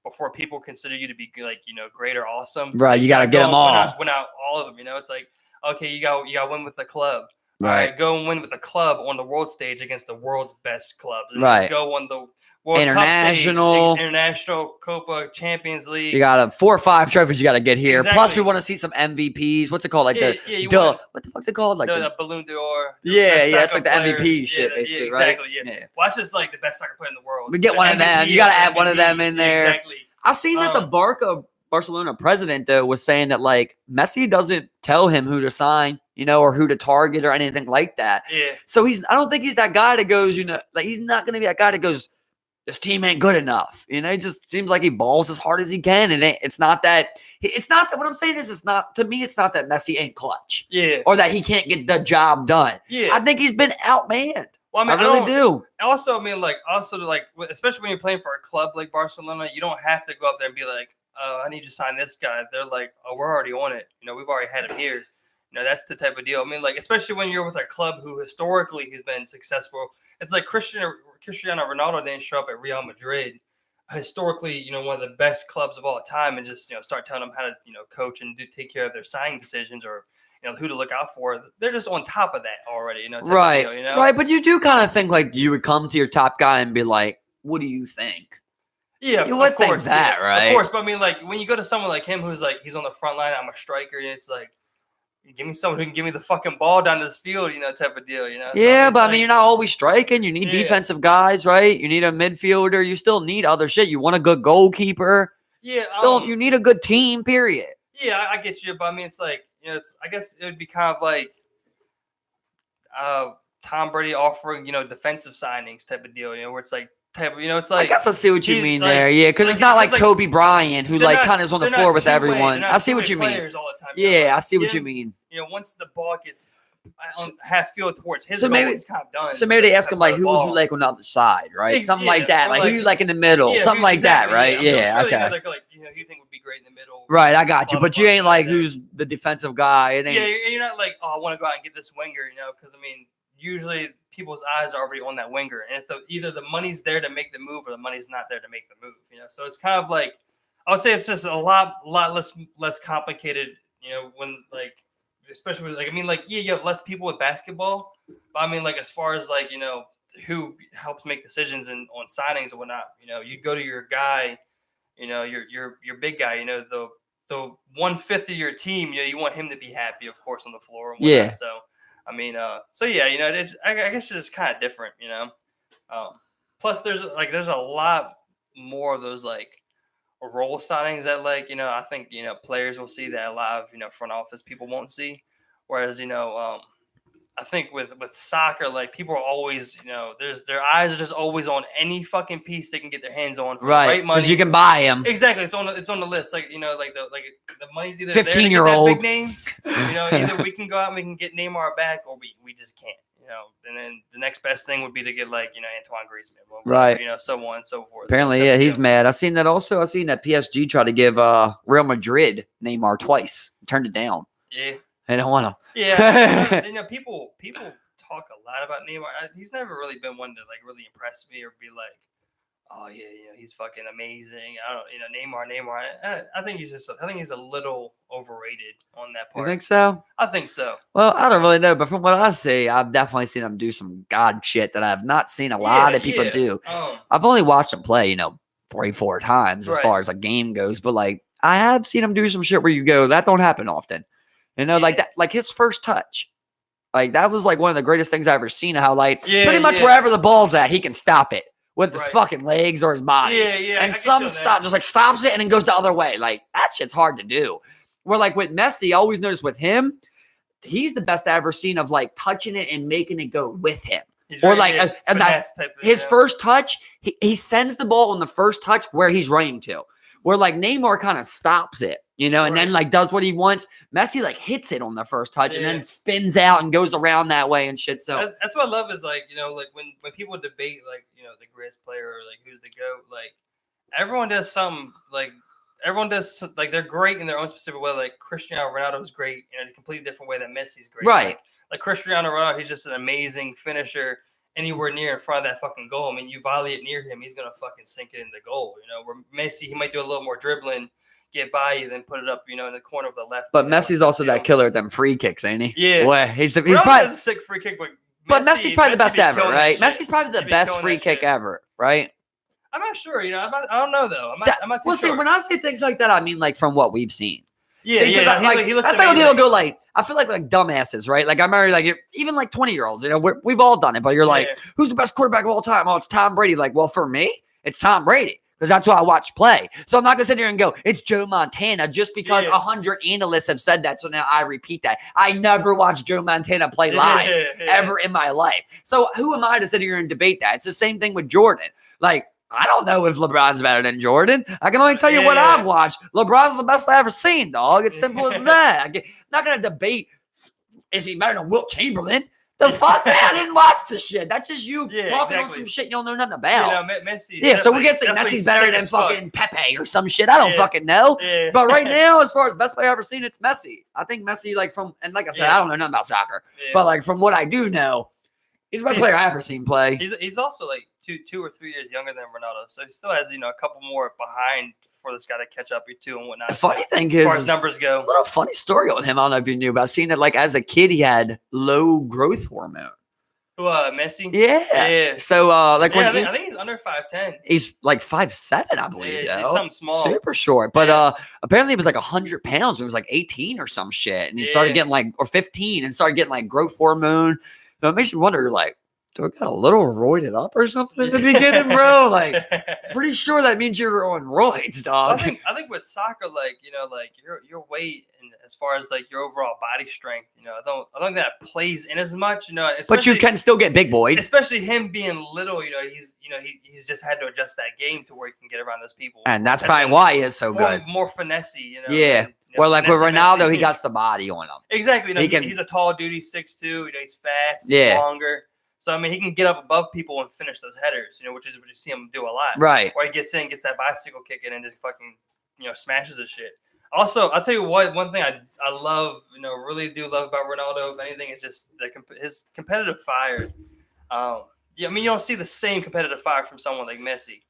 before people consider you to be like, great or awesome. Right. You got to get them all. Win out all of them. It's like, okay, you got to win with the club. Right. All right. Go and win with the club on the world stage against the world's best clubs. And right. Go on the World International Cup stage, International Copa Champions League. You got 4 or 5 trophies you got to get here. Exactly. Plus, we want to see some MVPs. What's it called? Like what the fuck's it called? Like the Ballon d'Or. Yeah, it's like the MVP shit, basically, exactly, right? Yeah. Watch this like the best soccer player in the world. We get one of them. You got to add one of them in there. Exactly. I seen that the Barcelona president though was saying that like Messi doesn't tell him who to sign, or who to target or anything like that. Yeah. So I don't think he's that guy that goes, like he's not going to be that guy that goes, this team ain't good enough. It just seems like he balls as hard as he can. And it's not that what I'm saying is it's not that Messi ain't clutch. Yeah. Or that he can't get the job done. Yeah. I think he's been outmanned. Well, I mean, I really do. Also, I mean, especially when you're playing for a club like Barcelona, you don't have to go up there and be like, I need you to sign this guy. They're like, oh, we're already on it. We've already had him here. That's the type of deal. I mean, like, especially when you're with a club who historically has been successful. It's like Cristiano Ronaldo didn't show up at Real Madrid, historically, one of the best clubs of all time, and just, start telling them how to, coach and take care of their signing decisions or, who to look out for. They're just on top of that already, right. Deal, Right. But you do kind of think like you would come to your top guy and be like, what do you think? Yeah, you would think that, right? Of course. But I mean, like when you go to someone like him, who's like, he's on the front line, I'm a striker. And it's like, give me someone who can give me the fucking ball down this field, type of deal, Yeah, but I mean, you're not always striking. You need defensive guys, right? You need a midfielder. You still need other shit. You want a good goalkeeper. Yeah. You need a good team, period. Yeah, I get you. But I mean, it's like, I guess it would be kind of like Tom Brady offering, defensive signings type of deal, where it's like type. You know, it's I like guess I see what you he's, mean like- there. Yeah, because like, it's not like it's like- Kobe Bryant who they're like not- kind of is on the they're floor not with two-way, everyone. they're not I see what two-way you mean. players all the time. You know, Yeah, like, I see what you him, mean. You know, once the ball gets on half field towards his So goal, maybe- it's kind of done. So maybe they ask him like, the who would you ball. like on the other side, right? Something like that. or Like, who you like in the middle? Something who- like exactly, that, right? I'm Yeah. sure okay. Who you think would be great in the middle. Right, I got you. blah, But blah, you ain't blah, like blah. who's the defensive guy. It ain't. Yeah, you're not like, oh, I want to go out and get this winger, you know, because I mean, usually people's eyes are already on that winger, and if either the money's there to make the move or the money's not there to make the move, you know. So it's kind of like, I would say it's just a lot less complicated, you know, when like, especially with, like, I mean, like, yeah, you have less people with basketball, but I mean, like, as far as like, you know, who helps make decisions on signings and whatnot, you know, you go to your guy, you know, your big guy, you know, the 1/5 of your team, you know, you want him to be happy, of course, on the floor and whatnot. Yeah. So I mean, so yeah, you know, I guess it's just kind of different, you know. Plus, there's a lot more of those like role signings that, like, you know, I think, you know, players will see that a lot of, you know, front office people won't see. Whereas, you know, I think with soccer, like, people are always, you know, their eyes are just always on any fucking piece they can get their hands on for the right money. Because you can buy him. Exactly, it's on the list. Like, you know, like the money's either there to get 15-year-old. that big name, you know, either we can go out and we can get Neymar back, or we just can't, you know. And then the next best thing would be to get, like, you know, Antoine Griezmann, whatever, right? You know, so on and so forth. Apparently, so yeah, he's mad. I seen that also. I seen that PSG try to give Real Madrid Neymar twice, turned it down. Yeah, They don't want him. yeah. You know, people talk a lot about Neymar. He's never really been one to like really impress me or be like, oh yeah, you know, he's fucking amazing. I don't, you know, Neymar. I think he's a little overrated on that part. You think so? I think so. Well, I don't really know, but from what I see, I've definitely seen him do some god shit that I've not seen a lot of people do. I've only watched him play, you know, 3-4 times as far as a game goes, but like I have seen him do some shit where you go, that don't happen often. You know, like that, like his first touch. Like, that was like one of the greatest things I've ever seen. How, like, pretty much wherever the ball's at, he can stop it with his fucking legs or his body. Yeah. And some stuff just like stops it and then goes the other way. Like, that shit's hard to do. Where, like, with Messi, I always notice with him, he's the best I've ever seen of like touching it and making it go with him. Or like his first touch, he sends the ball on the first touch where he's running to. Where like Neymar kind of stops it, you know, and then like does what he wants. Messi like hits it on the first touch and then spins out and goes around that way and shit. So that's what I love is, like, you know, like when people debate, like, you know, the greatest player or like who's the GOAT, like everyone does something, like everyone does, like, they're great in their own specific way. Like Cristiano Ronaldo is great in a completely different way that Messi's great. Right. Like Cristiano Ronaldo, he's just an amazing finisher. Anywhere near in front of that fucking goal, I mean, you volley it near him, he's gonna fucking sink it in the goal. You know, where Messi, he might do a little more dribbling, get by you, then put it up, you know, in the corner of the left. But Messi's also that killer at them free kicks, ain't he? Yeah. Well, he's probably has a sick free kick, but Messi's probably the best ever, right? Messi's probably the best free kick ever, right? I'm not sure. You know, I don't know though. I'm not too sure. See, when I say things like that, I mean like from what we've seen. Yeah, he looks that's how people go like, I feel like dumbasses, right? Like I remember like even like 20-year-olds, you know, we've all done it, but you're like, who's the best quarterback of all time? Oh, it's Tom Brady. Like, well, for me, it's Tom Brady because that's who I watch play. So I'm not gonna sit here and go, it's Joe Montana just because 100 analysts have said that. So now I repeat that. I never watched Joe Montana play live ever in my life. So who am I to sit here and debate that? It's the same thing with Jordan. Like, I don't know if LeBron's better than Jordan. I can only tell you what I've watched. LeBron's the best I ever seen, dog. It's simple as that. I'm not going to debate, is he better than Wilt Chamberlain? The fuck, man, I didn't watch this shit. That's just you talking on some shit you don't know nothing about. You know, Messi. Yeah, so we get saying Messi's better than fucking Pepe or some shit. I don't fucking know. Yeah. But right now, as far as the best player I've ever seen, it's Messi. I think Messi, like and like I said, I don't know nothing about soccer. Yeah. But like from what I do know, he's the best player I've ever seen play. He's also like two or 3 years younger than Ronaldo, so he still has, you know, a couple more behind for this guy to catch up to and whatnot. The funny thing is, as far as numbers go, a little funny story on him. I don't know if you knew, but I've seen that like as a kid he had low growth hormone. Messi? Yeah. So like when I think he's under 5'10". He's like 5'7", I believe. Yeah, he's something small, super short. But apparently he was like 100 pounds when he was like 18 or some shit, and he started getting like 15 and started getting like growth hormone. So it makes you wonder, like, do I got a little roided up or something in the beginning, bro? Like, pretty sure that means you're on roids, dog. I think with soccer, like like your weight and as far as like your overall body strength, I don't think that plays in as much, But you can still get big boy, especially him being little. He's just had to adjust that game to where he can get around those people, and that's probably why he is so good. More finessey, Yeah. Well, like with Ronaldo, he got the body on him. Exactly. He's a tall dude. He's 6'2". He's fast. Yeah. He's longer. So I mean, he can get up above people and finish those headers. Which is what you see him do a lot. Right. Where he gets in, gets that bicycle kick in, and just fucking smashes the shit. Also, I'll tell you what. One thing I love, really do love about Ronaldo, if anything, is just his competitive fire. Yeah, I mean, you don't see the same competitive fire from someone like Messi.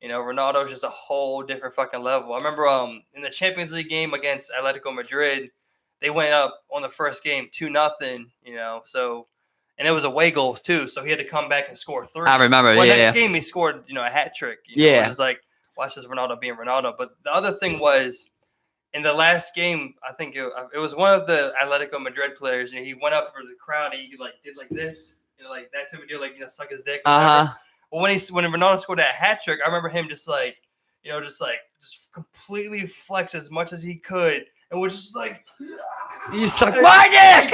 Ronaldo's just a whole different fucking level. I remember in the Champions League game against Atletico Madrid, they went up on the first game 2-0, so and it was away goals too, so he had to come back and score 3. I remember, next game he scored, a hat trick. Yeah. It was like, watch this Ronaldo being Ronaldo. But the other thing was, in the last game, I think it was one of the Atletico Madrid players, he went up for the crowd and he did like this, like that type of deal, like suck his dick. Well, when Ronaldo scored that hat trick, I remember him just completely flex as much as he could, and was just like, "You suck my dick!"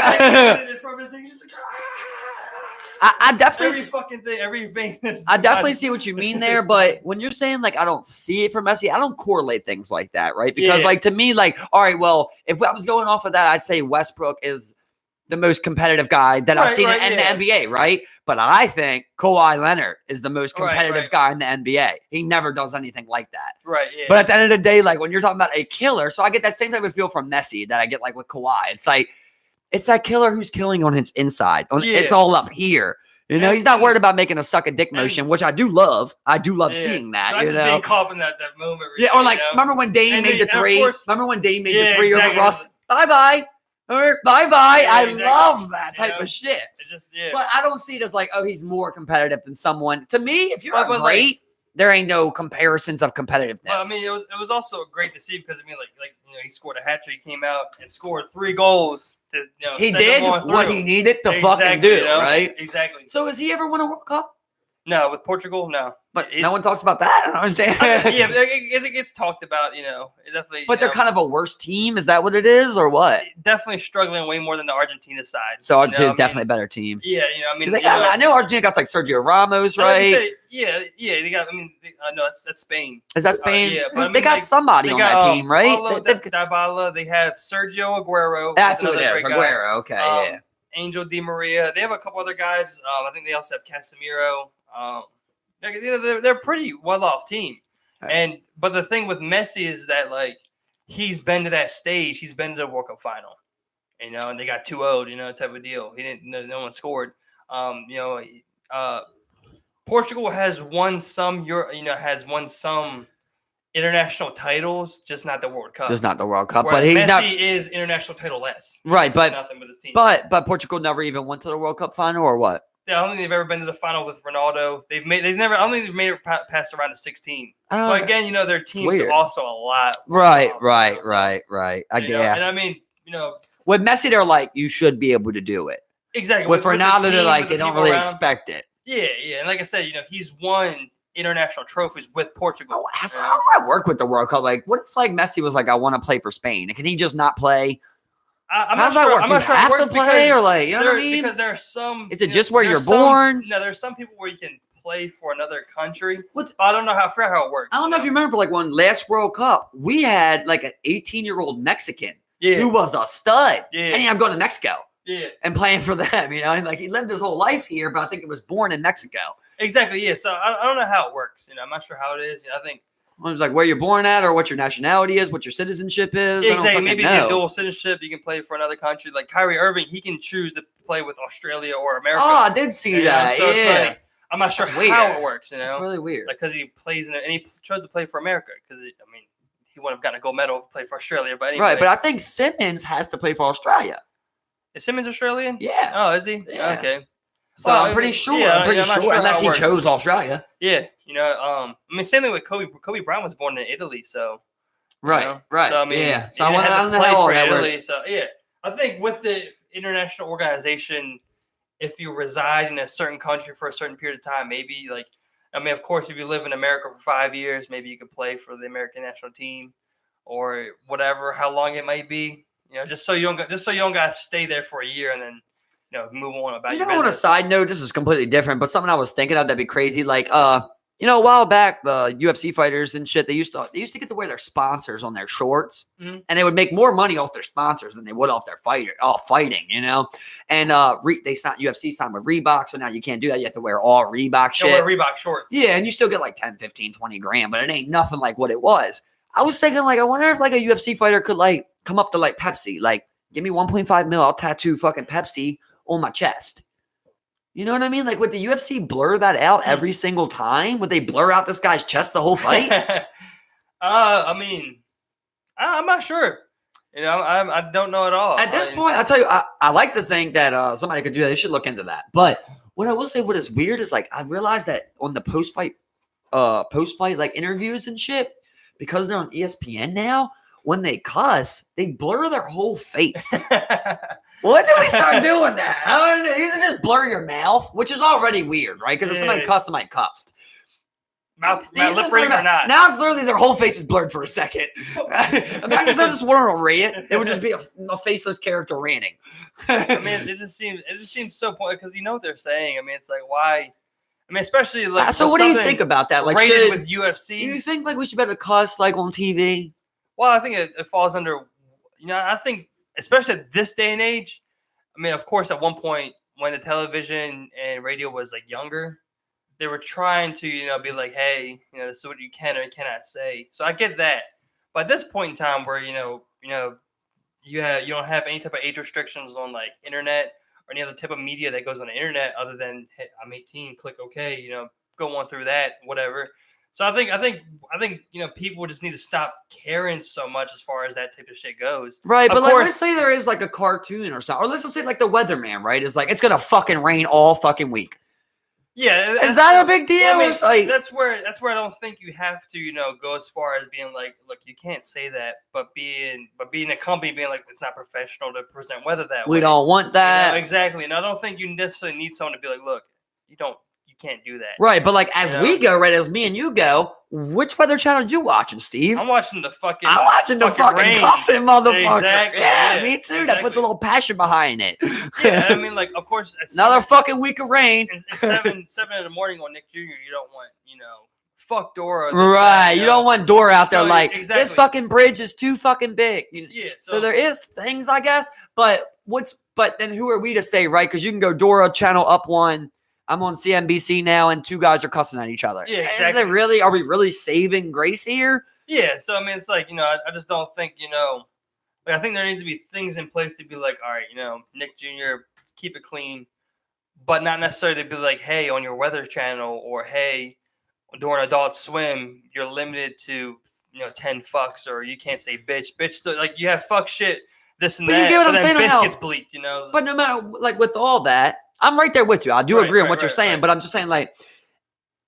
I definitely every fucking thing, every vein. I definitely see what you mean there, but when you're saying like I don't see it from Messi, I don't correlate things like that, right? Because like to me, like, all right, well, if I was going off of that, I'd say Westbrook is the most competitive guy that I've seen in the NBA, right? But I think Kawhi Leonard is the most competitive guy in the NBA. He never does anything like that. Right, yeah. But at the end of the day, like when you're talking about a killer, so I get that same type of feel from Messi that I get like with Kawhi. It's like, it's that killer who's killing on his inside. It's all up here. He's not worried about making a suck a dick motion, which I do love. I do love seeing that. Just being caught in that moment. Yeah, or like, remember when Dame made the 3? Remember when Dame made the 3 over Russ? Bye-bye. Bye-bye. I love that type of shit. It's just, But I don't see it as like, oh, he's more competitive than someone. To me, if you're great, there ain't no comparisons of competitiveness. Well, I mean, it was also great to see because, I mean, like he scored a hat trick. He came out and scored 3 goals. He did what he needed to fucking do, right? Exactly. So has he ever won a World Cup? No, with Portugal, no. But no one talks about that. I don't understand. Yeah, it gets talked about, it definitely. But they're kind of a worse team. Is that what it is, or what? Definitely struggling way more than the Argentina side. So Argentina's definitely a better team. Yeah, I mean, I know Argentina got like Sergio Ramos, right? They got. I mean, no, that's Spain. Is that Spain? Yeah, but I mean, they got somebody on that team, right? Dybala. They have Sergio Aguero. That's who it is. Aguero. Okay, yeah. Angel Di Maria. They have a couple other guys. I think they also have Casemiro. They're a pretty well-off team, but the thing with Messi is that like he's been to that stage, he's been to the World Cup final, and they got 2-0, type of deal. He didn't, no one scored. Portugal has won some, international titles, just not the World Cup. Just not the World Cup, Whereas but Messi is international title less. Right, but nothing with his team. But Portugal never even went to the World Cup final, or what? Yeah, I don't think they've ever been to the final with Ronaldo. I don't think they've made it past around to 16. But again, their team's also a lot. Right. I get it. And I mean, with Messi, they're like, you should be able to do it. Exactly. With Ronaldo, they're like, they don't really expect it. Yeah. And like I said, he's won international trophies with Portugal. How does that work with the World Cup? Like, what if like Messi was like, I want to play for Spain? Can he just not play? How does that work? I'm not sure have to play or like, you know what I mean? Because there are some. Is it just where you're born? No, there's some people where you can play for another country. I don't know how it works. I don't know if you remember, like when last World Cup, we had like an 18-year-old Mexican who was a stud. Yeah. And I'm going to Mexico. Yeah. And playing for them, and like he lived his whole life here, but I think it was born in Mexico. Exactly. Yeah. So I don't know how it works. I'm not sure how it is. I think. It's like where you're born at or what your nationality is, what your citizenship is. Exactly. Maybe you get dual citizenship. You can play for another country. Like Kyrie Irving, he can choose to play with Australia or America. Oh, I did see that. So it's like, I'm not sure how it works. It's really weird. Like because he plays in it and he chose to play for America because he wouldn't have gotten a gold medal to play for Australia. But anyway. Right. But I think Simmons has to play for Australia. Is Simmons Australian? Yeah. Oh, is he? Yeah. Okay. So I'm pretty sure. I'm pretty sure unless he chose Australia. Yeah, same thing with Kobe. Kobe Bryant was born in Italy, so right. So yeah. So I want to know how that works. So yeah, I think with the international organization, if you reside in a certain country for a certain period of time, maybe like, I mean, of course, if you live in America for 5 years, maybe you could play for the American national team or whatever, how long it might be. You know, just so you don't got to stay there for a year and then, you know, move on about your on a business. side note, this is completely different, but something I was thinking of that'd be crazy. Like, a while back, the UFC fighters and shit, they used to get to wear their sponsors on their shorts, and they would make more money off their sponsors than they would off their fighting, you know. And UFC signed with Reebok, so now you can't do that. You have to wear all Reebok shit. Wear Reebok shorts. Yeah, and you still get like 10, 15, 20 grand, but it ain't nothing like what it was. I was thinking, like, I wonder if like a UFC fighter could like come up to like Pepsi, like, give me 1.5 mil, I'll tattoo fucking Pepsi on my chest. You know what I mean? Like, would the UFC blur that out every single time? Would they blur out this guy's chest the whole fight? I mean, I'm not sure. You know, I don't know at all. At this point, I'll tell you, I like to think that somebody could do that. They should look into that. But what I will say, what is weird is like I realized that on the post-fight like interviews and shit, because they're on ESPN now, when they cuss, they blur their whole face. When did we start doing that? You can just blur your mouth, which is already weird, right? Because if somebody cussed, somebody cussed. Mouth lip ring or not. Now it's literally their whole face is blurred for a second. Imagine if I just wanted to rant, it would just be a faceless character ranting. I mean, it just seems so pointless because you know what they're saying. I mean, it's like why. I mean, especially like. So what do you think about that? Like, rated with UFC. Do you think like we should be able to cuss like on TV? Well, I think it falls under. You know, I think especially at this day and age. I mean, of course, at one point when the television and radio was like younger, they were trying to, you know, be like, hey, you know, this is what you can or cannot say. So I get that. But at this point in time where, you don't have any type of age restrictions on like internet or any other type of media that goes on the internet other than, hey, I'm 18, click OK, you know, go on through that, whatever. So I think, you know, people just need to stop caring so much as far as that type of shit goes. Right. But like, let's say there is like a cartoon or something, or let's just say like the weatherman, right? Is like, it's going to fucking rain all fucking week. Yeah. Is that a big deal? I mean, like, that's where I don't think you have to, you know, go as far as being like, look, you can't say that, but being a company being like, it's not professional to present weather that way. We don't want that. You know, exactly. And I don't think you necessarily need someone to be like, look, you can't do that. Right, but like as we go, right, as me and you go, which weather channel you watching, Steve? I'm watching the fucking cussing motherfucker. Exactly. Yeah, me too. Exactly. That puts a little passion behind it. Yeah, I mean, like, of course, another fucking week of rain. It's 7 in the morning on Nick Jr. You don't want, you know, fuck Dora. Right, you don't want Dora out there like this fucking bridge is too fucking big. Yeah. So there is things, I guess, but then who are we to say, right? Because you can go Dora channel up one. I'm on CNBC now, and two guys are cussing at each other. Yeah, exactly. Are we really saving grace here? Yeah, so I mean, it's like, you know, I just don't think, you know, like I think there needs to be things in place to be like, all right, you know, Nick Jr., keep it clean, but not necessarily to be like, hey, on your weather channel or hey, during Adult Swim, you're limited to, you know, 10 fucks or you can't say bitch. Bitch, still, like you have fuck shit, this and that. You get what I'm saying? Bitch gets bleeped, you know. But no matter, like with all that, I'm right there with you. I do agree on what you're saying, but I'm just saying, like,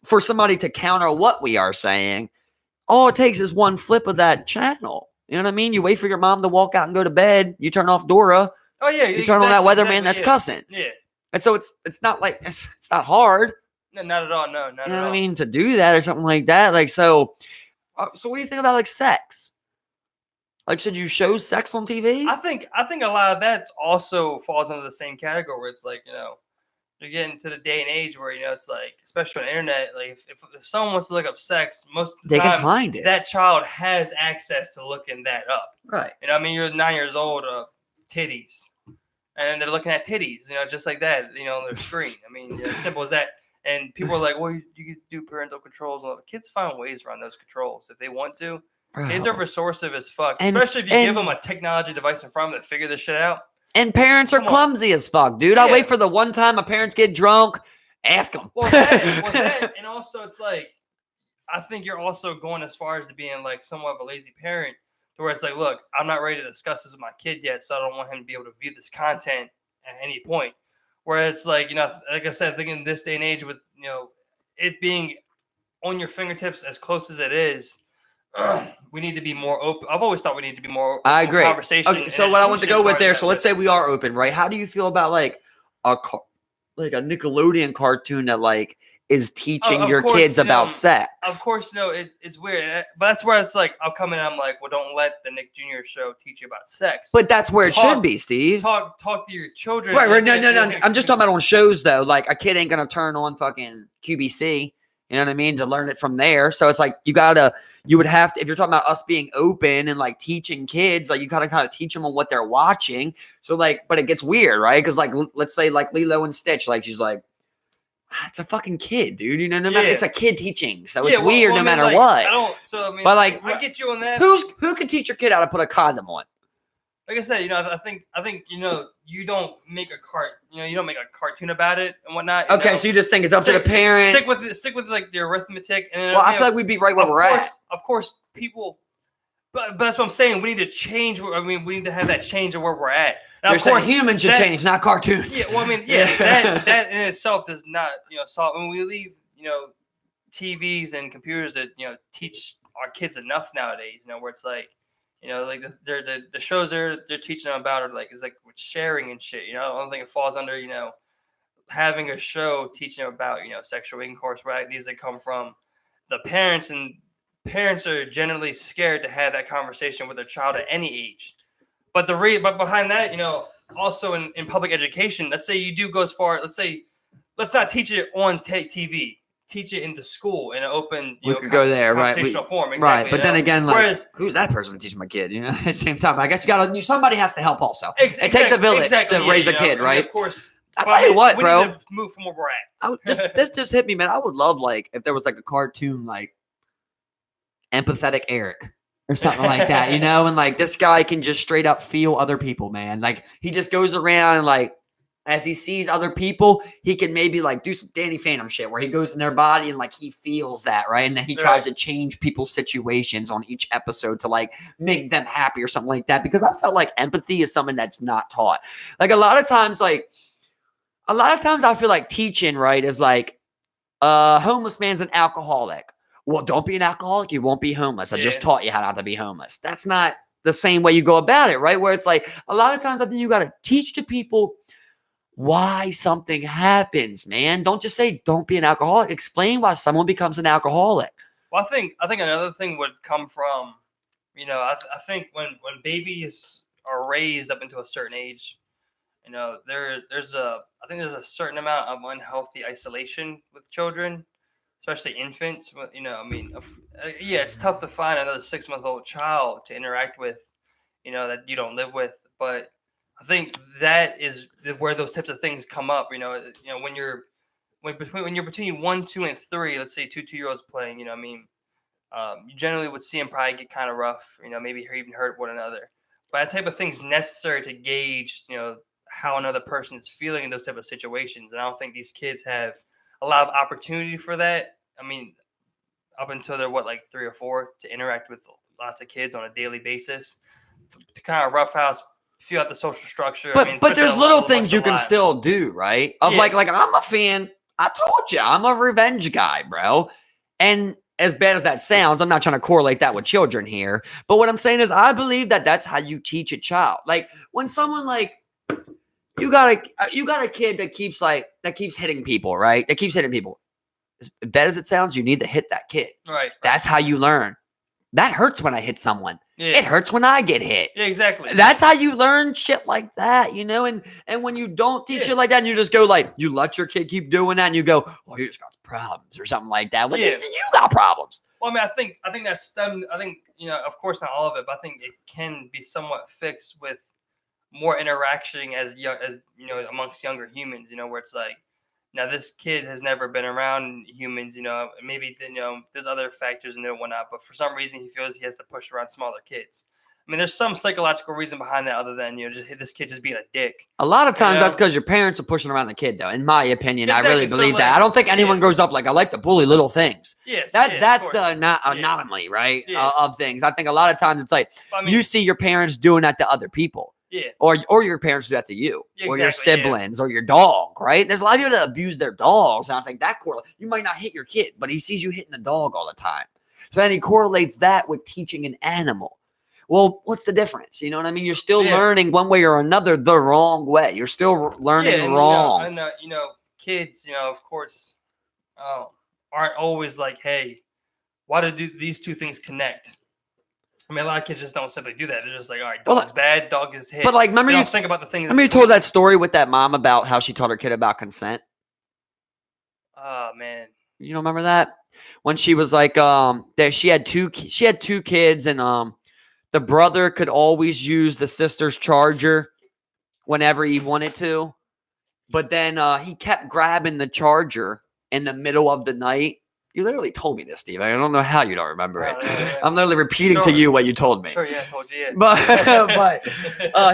for somebody to counter what we are saying, all it takes is one flip of that channel. You know what I mean? You wait for your mom to walk out and go to bed. You turn off Dora. Oh yeah, you turn on that weatherman that's cussing. Yeah, and so it's not like it's not hard. No, not at all. No, not at all. You know what I mean? To do that or something like that. Like so what do you think about like sex? Like, should you show sex on TV? I think a lot of that also falls under the same category where it's like, you know, you're getting to the day and age where, you know, it's like, especially on the internet, like if someone wants to look up sex, most of the time, can find it. That child has access to looking that up. Right. You know, I mean, you're 9 years old, titties, and they're looking at titties, you know, just like that, you know, on their screen. I mean, as simple as that. And people are like, well, you can do parental controls. Well, kids find ways around those controls if they want to. Bro. Kids are resourceful as fuck, especially if you give them a technology device in front of them to figure this shit out. And parents are clumsy as fuck, dude. I wait for the one time my parents get drunk, ask them. Well, that, and also it's like, I think you're also going as far as to being like somewhat of a lazy parent, to where it's like, look, I'm not ready to discuss this with my kid yet, so I don't want him to be able to view this content at any point. Where it's like, you know, like I said, I think in this day and age with, you know, it being on your fingertips as close as it is, we need to be more open. I've always thought we need to be more open. I agree. Conversation. Okay, so what I want to go with there, so let's say we are open, right? How do you feel about like like a Nickelodeon cartoon that like is teaching your course, kids about sex. Of course, it's weird, but that's where it's like I'll come in and I'm like, well, don't let the Nick Jr. show teach you about sex. But that's where it should be, Steve. Talk to your children. Right. No. I'm just talking about on shows though. Like a kid ain't gonna turn on fucking QBC. You know what I mean? To learn it from there. So it's like you would have to, if you're talking about us being open and like teaching kids, like you gotta kind of teach them on what they're watching. So like, but it gets weird, right? Because like, let's say like Lilo and Stitch, like she's like, it's a fucking kid, dude. You know, no matter, it's a kid teaching, so it's weird no matter what. I don't. So I mean, but like, I get you on that. Who can teach your kid how to put a condom on? Like I said, you know, I think you don't make you don't make a cartoon about it and whatnot. Okay, so you just think it's up to the parents. Stick with like the arithmetic. And I feel like we'd be right where we're at. Of course, people. But that's what I'm saying. We need to change. I mean, we need to have that change of where we're at. Now, of course, humans should change, not cartoons. Yeah, well, I mean, that in itself does not, solve. When we leave, TVs and computers that teach our kids enough nowadays. Where it's like, like the shows they're teaching them about are like with sharing and shit. I don't think it falls under having a show teaching them about sexual intercourse. Where it needs to come from the parents, and parents are generally scared to have that conversation with their child at any age. But but behind that, also in public education, let's say you do go as far. Let's not teach it on TV. Teach it in the school in an open, we could go there, right? Form, exactly, right. But then again, like, who's that person teaching my kid? At the same time, I guess somebody has to help. Also, it takes a village to raise a kid, right? Of course. I'll tell you what, bro. We need to move from where we're at. This just hit me, man. I would love if there was like a cartoon like Empathetic Eric or something like that, and like this guy can just straight up feel other people, man. Like he just goes around and like as he sees other people, he can maybe like do some Danny Phantom shit where he goes in their body and like he feels that, right? And then he tries to change people's situations on each episode to like make them happy or something like that. Because I felt like empathy is something that's not taught. Like a lot of times I feel like teaching, right, is like homeless man's an alcoholic. Well, don't be an alcoholic. You won't be homeless. I just taught you how not to be homeless. That's not the same way you go about it, right? Where it's like a lot of times I think you got to teach the people why something happens, man. Don't just say don't be an alcoholic. Explain why someone becomes an alcoholic. Well, I think another thing would come from, I think when babies are raised up into a certain age, there's a certain amount of unhealthy isolation with children, especially infants. It's tough to find another 6-month-old child to interact with, that you don't live with. But I think that is where those types of things come up. When you're between 1, 2, and 3, let's say 2-year-olds playing. You generally would see them probably get kind of rough. Maybe even hurt one another. But that type of thing is necessary to gauge, how another person is feeling in those type of situations. And I don't think these kids have a lot of opportunity for that. I mean, up until they're 3 or 4, to interact with lots of kids on a daily basis, to kind of roughhouse, feel out the social structure. But there's little things you can still do, right? Like I'm a fan. I told you, I'm a revenge guy, bro. And as bad as that sounds, I'm not trying to correlate that with children here. But what I'm saying is, I believe that that's how you teach a child. Like when someone you got a kid that keeps hitting people, right? That keeps hitting people. As bad as it sounds, you need to hit that kid. Right. That's how you learn. That hurts when I hit someone. Yeah. It hurts when I get hit. Yeah, exactly. That's how you learn shit like that, And when you don't teach it like that, and you just go you let your kid keep doing that, and you go, "Well, he just got problems" or something like that. Well, you got problems. Well, I mean, I think that's them. I think of course not all of it, but I think it can be somewhat fixed with more interaction as amongst younger humans. Where it's like, now this kid has never been around humans. Maybe there's other factors and whatnot, but for some reason he feels he has to push around smaller kids. I mean, there's some psychological reason behind that other than just this kid just being a dick. A lot of times that's because your parents are pushing around the kid, though. In my opinion, exactly. I really believe that. I don't think anyone grows up I like to bully little things. Yes, that's the anomaly, right? Of things. I think a lot of times it's you see your parents doing that to other people. Yeah. Or your parents do that to you, or your siblings, or your dog, right? There's a lot of people that abuse their dogs. And I think that correlates. You might not hit your kid, but he sees you hitting the dog all the time. So then he correlates that with teaching an animal. Well, what's the difference? You know what I mean? You're still learning one way or another the wrong way. You're still learning wrong. kids, of course, aren't always like, hey, why do these two things connect? I mean, a lot of kids just don't simply do that. They're just like, all right, dog's bad, dog is hit. But like, remember they you don't think about the things. Remember you told that story with that mom about how she taught her kid about consent? Oh man, you don't remember that? When she was like, that she had two kids, and the brother could always use the sister's charger whenever he wanted to, but then he kept grabbing the charger in the middle of the night. You literally told me this, Steve. I don't know how you don't remember it. Yeah. I'm literally repeating to you what you told me. Sure, yeah, I told you. Yeah. But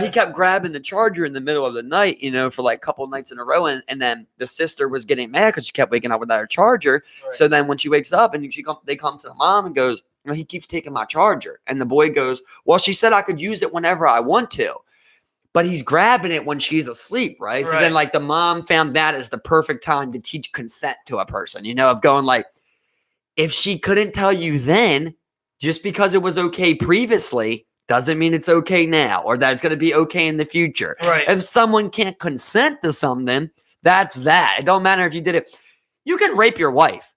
he kept grabbing the charger in the middle of the night, for like a couple of nights in a row. And then the sister was getting mad because she kept waking up without her charger. Right. So then when she wakes up and they come to the mom and goes, he keeps taking my charger. And the boy goes, well, she said I could use it whenever I want to. But he's grabbing it when she's asleep, right? So then like the mom found that as the perfect time to teach consent to a person, of going like, if she couldn't tell you then, just because it was okay previously, doesn't mean it's okay now, or that it's going to be okay in the future. Right. If someone can't consent to something, that's that. It don't matter if you did it. You can rape your wife.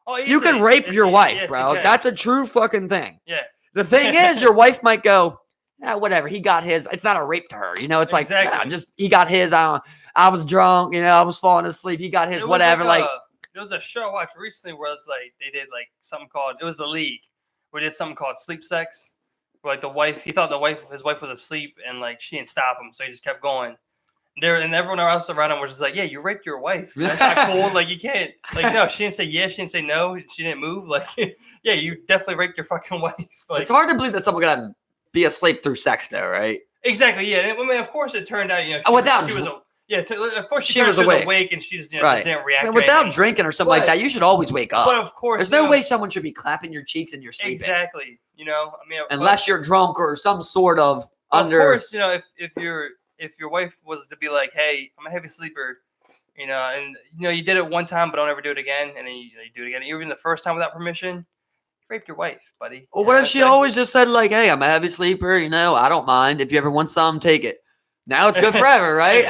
Oh, you can rape your wife, yes, bro. That's a true fucking thing. Yeah. The thing is, your wife might go, whatever. He got his. It's not a rape to her. It's exactly. Like, just he got his. I was drunk. I was falling asleep. He got his. Whatever. There was a show I watched recently where it's like they did like something called, it was The League, where they did something called sleep sex. Where like he thought his wife was asleep and like she didn't stop him, so he just kept going. And everyone else around him was just like, yeah, you raped your wife. That's not cool. Like you can't, like, no, she didn't say yes, she didn't say no, she didn't move. Like, yeah, you definitely raped your fucking wife. Like, it's hard to believe that someone could be asleep through sex, though, right? Exactly. Yeah. I mean, of course, it turned out, of course she was awake and she just, just didn't react. And without drinking or something like that, you should always wake up. But of course, there's no way someone should be clapping your cheeks and you're sleeping. Exactly. I mean, unless you're drunk or some sort of under. Of course, if your wife was to be like, hey, I'm a heavy sleeper, and you did it one time, but don't ever do it again, and then you do it again, even the first time without permission, you raped your wife, buddy. Well, what if she always just said like, hey, I'm a heavy sleeper, I don't mind. If you ever want some, take it. Now it's good forever, right?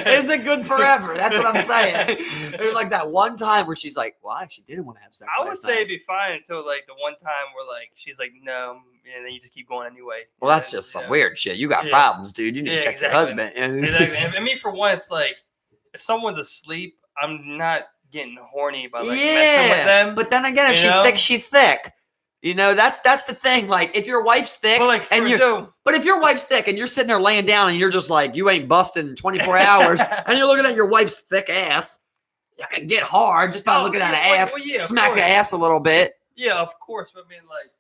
Is it good forever? That's what I'm saying. There's like that one time where she's like, well, I actually didn't want to have sex. I would say it'd be fine until like the one time where like she's like, no, and then you just keep going anyway. Well, that's just some weird shit. You got problems, dude. You need to check your husband. Exactly. I mean, for one, it's like if someone's asleep, I'm not getting horny by like messing with them. But then again, if she's thick, she's thick. That's the thing. Like, if your wife's thick, but if your wife's thick and you're sitting there laying down and you're just like, you ain't busting 24 hours, and you're looking at your wife's thick ass, you can get hard just by looking at an ass, smack the ass a little bit. Yeah, of course. But I mean, like,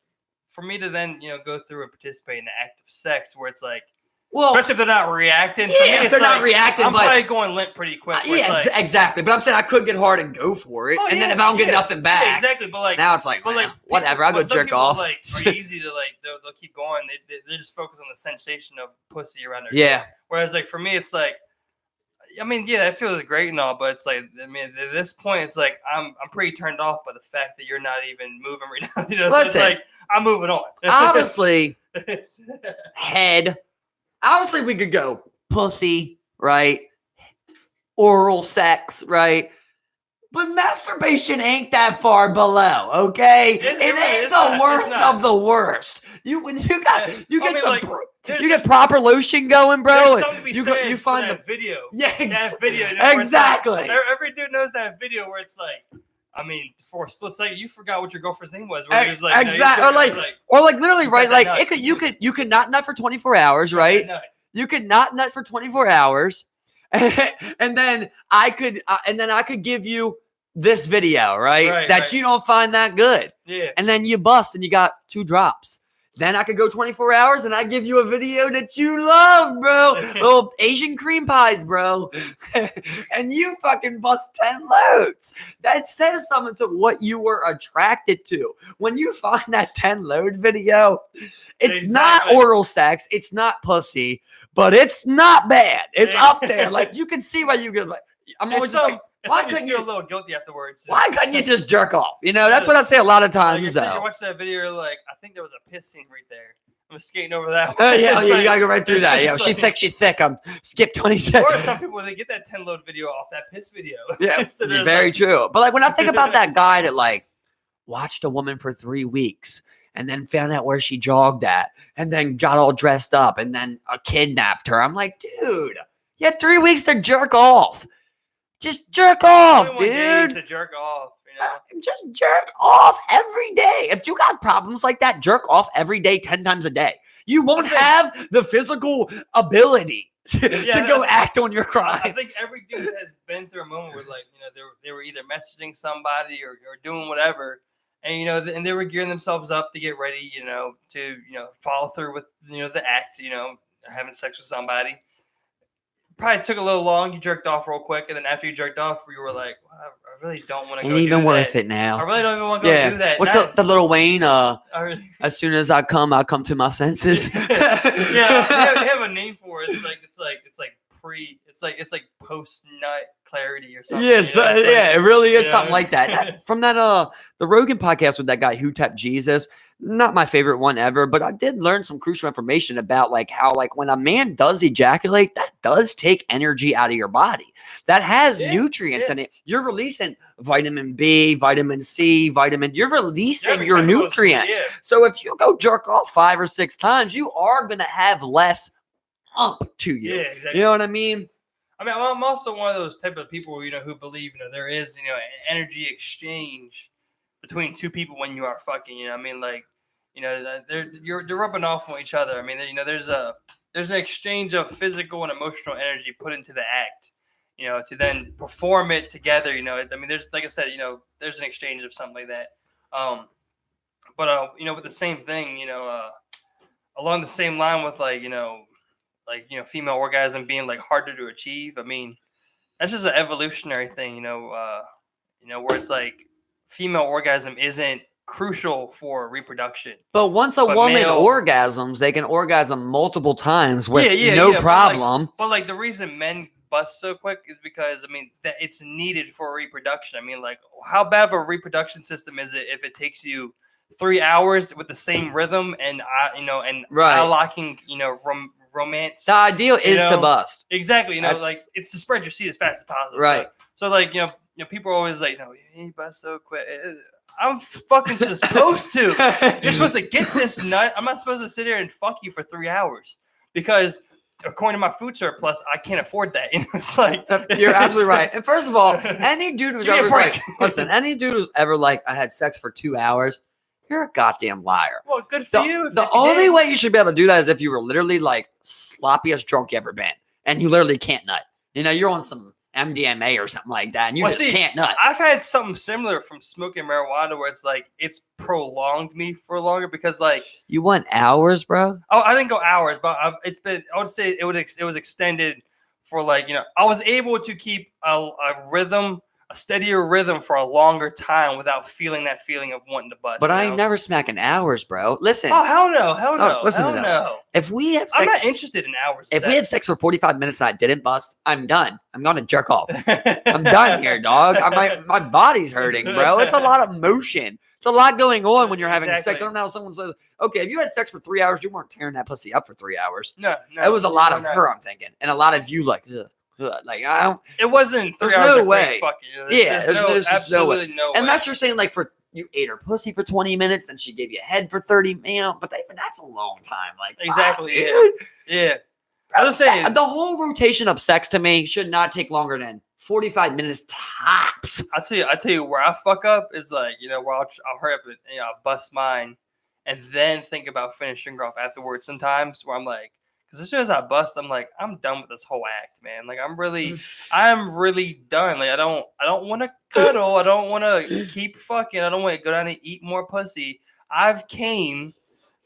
for me to then go through and participate in the act of sex, where it's like, well, especially if they're not reacting. Yeah, if they're not reacting, I'm probably going limp pretty quick. Exactly. But I'm saying I could get hard and go for it, and then if I don't get nothing back, exactly. But like now it's like, whatever. I'll go jerk off. Like, are easy to like. They'll keep going. They just focus on the sensation of pussy around their dick. Whereas like for me, it's like, I mean, yeah, that feels great and all, but it's like, I mean, at this point, it's like I'm pretty turned off by the fact that you're not even moving right now. Listen, it's like I'm moving on. Obviously, head. Obviously, we could go pussy, right? Oral sex, right? But masturbation ain't that far below, okay? It ain't the worst of the worst. You get proper lotion going, bro. You find the video. Yeah, that video. Exactly. Every dude knows that video where it's like, I mean, for a split second, you forgot what your girlfriend's name was. Where it was like, exactly. Or like literally, right? Like you could not nut for 24 hours, right? You could not nut for 24 hours, and then I could give you this video, right? That you don't find that good. Yeah. And then you bust and you got 2 drops. Then I could go 24 hours and I give you a video that you love, bro. Little Asian cream pies, bro. And you fucking bust 10 loads. That says something to what you were attracted to. When you find that 10 load video, it's not oral sex. It's not pussy, but it's not bad. It's up there. Like, you can see why you could, like, I'm always just like, why couldn't you feel a little guilty afterwards? Why couldn't you just jerk off? That's what I say a lot of times. Like you watch that video, like, I think there was a piss scene right there. I'm skating over that one. Yeah, you gotta go right through that. Yeah, she thick. Skip 20 seconds. Or some people, they get that 10 load video off that piss video. Yeah, so very true. But like when I think about that guy that like watched a woman for 3 weeks and then found out where she jogged at and then got all dressed up and then kidnapped her. I'm like, dude, you had 3 weeks to jerk off. Just jerk off, dude. To jerk off. You know? Just jerk off every day. If you got problems like that, jerk off every day 10 times a day. You won't have the physical ability to go act on your crimes. I think every dude has been through a moment where, like, you know, they were either messaging somebody or doing whatever, and you know, and they were gearing themselves up to get ready, you know, to follow through with the act, having sex with somebody. Probably took a little long. You jerked off real quick, and then after you jerked off, you were like, well, I really don't want to go. Ain't even worth that. it now. I really don't even want to go do that. What's the little Wayne? As soon as I come to my senses. They have a name for it. It's like post nut clarity or something. Yes, it really is something like that. From that the Rogan podcast with that guy Who Tapped Jesus. Not my favorite one ever, but I did learn some crucial information about like how like when a man does ejaculate, that does take energy out of your body. That has nutrients in it. You're releasing vitamin B, vitamin C, you're releasing your nutrients. So if you go jerk off 5 or 6 times, you are going to have less to you. Yeah, exactly. You know what I mean? I mean, I'm also one of those type of people, who believe, there is, an energy exchange between two people when you are fucking. I mean, like, they're rubbing off on each other. I mean, there's an exchange of physical and emotional energy put into the act, to then perform it together. I mean, there's, like I said, there's an exchange of something like that. But with the same thing, along the same line with female orgasm being like harder to achieve. I mean, that's just an evolutionary thing, where it's like female orgasm isn't crucial for reproduction. But once a woman orgasms, they can orgasm multiple times with no problem. But the reason men bust so quick is because, I mean, that it's needed for reproduction. I mean, like, how bad of a reproduction system is it if it takes you 3 hours with the same rhythm and locking, romance? The ideal is to bust. Exactly. Like, it's to spread your seed as fast as possible. Right. So like, people are always like, you bust so quick. I'm fucking supposed to. You're supposed to get this nut. I'm not supposed to sit here and fuck you for 3 hours because, according to my food surplus, I can't afford that. It's like, you're absolutely right. And first of all, any dude who's ever like, listen, any dude who's ever like, I had sex for 2 hours, you're a goddamn liar. Well, good for you. The only way you should be able to do that is if you were literally like sloppiest drunk you ever been, and you literally can't nut. You're on some MDMA or something like that, and you can't nut. I've had something similar from smoking marijuana where it's like it's prolonged me for longer because like you went hours, bro. Oh, I didn't go hours, but I would say it was extended for like I was able to keep a rhythm, a steadier rhythm for a longer time without feeling that feeling of wanting to bust. But I ain't never smacking hours, bro. Listen. Oh, hell no. Listen to this. If we have sex, I'm not interested in hours. If we have sex for 45 minutes and I didn't bust, I'm done. I'm going to jerk off. I'm done here, dog. My body's hurting, bro. It's a lot of motion. It's a lot going on when you're having sex. I don't know how someone says, okay, if you had sex for 3 hours, you weren't tearing that pussy up for 3 hours. No. It was a lot of her, I'm thinking. And a lot of you like, ugh. Like I don't. It wasn't 3 hours. No way. Fucking, there's absolutely no way. And that's you're saying like for you ate her pussy for 20 minutes, then she gave you head for 30 minutes. But that's a long time. Like exactly. Dude. Yeah. I was saying the whole rotation of sex to me should not take longer than 45 minutes tops. I'll tell you where I fuck up is like where I'll hurry up and I'll bust mine, and then think about finishing off afterwards. Sometimes where I'm like. Because as soon as I bust, I'm like, I'm done with this whole act, man. Like, I'm really done. Like, I don't want to cuddle. I don't want to keep fucking. I don't want to go down and eat more pussy. I've came,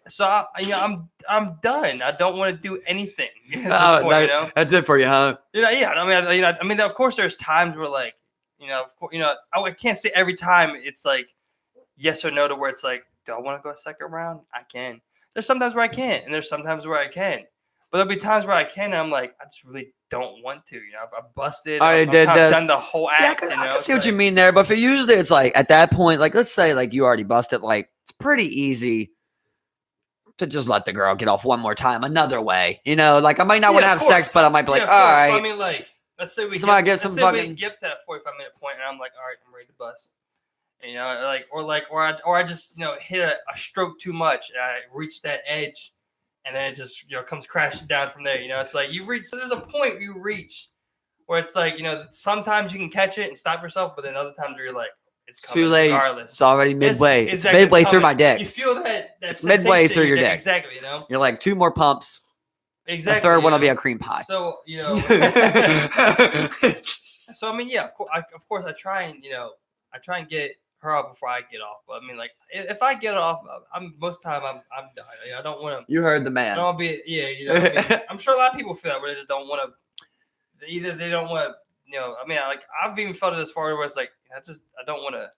so I'm done. I don't want to do anything. That's it for you, huh? Yeah. I mean, of course, there's times where like, I can't say every time it's like yes or no to where it's like, do I want to go a second round? I can. There's sometimes where I can't, and there's sometimes where I can. But there'll be times where I can, and I'm like, I just really don't want to. I've busted. I've done the whole act. Yeah, I can see what you mean there. But for usually, it's like at that point, like let's say like you already busted, like it's pretty easy to just let the girl get off one more time another way. You know, like I might not want to Yeah, have of course. sex, but I might be like, Yeah, of all course. right. But I mean, like, let's say we Somebody get, get some let's say we fucking- get to that 45-minute point, and I'm like, all right, I'm ready to bust. You know, or I just hit a stroke too much, and I reach that edge, and then it just comes crashing down from there. You know, it's like you reach. So there's a point you reach where it's like sometimes you can catch it and stop yourself, but then other times where you're like, it's coming Too late. regardless. It's already midway. It's exactly, midway through coming. my dick. You feel that It's midway sensation through in your dick. Exactly. You're like 2 more pumps. Exactly. The third one will be a cream pie. So So I mean, yeah, of course, I try and get her up before I get off. But I mean, like, if I get off, most of the time I'm done. I don't want to. You heard the I man. don't be. Yeah, I mean, I'm sure a lot of people feel that, where they just don't want to. Either they don't want to. I mean, like I've even felt it as far where it's like I don't want to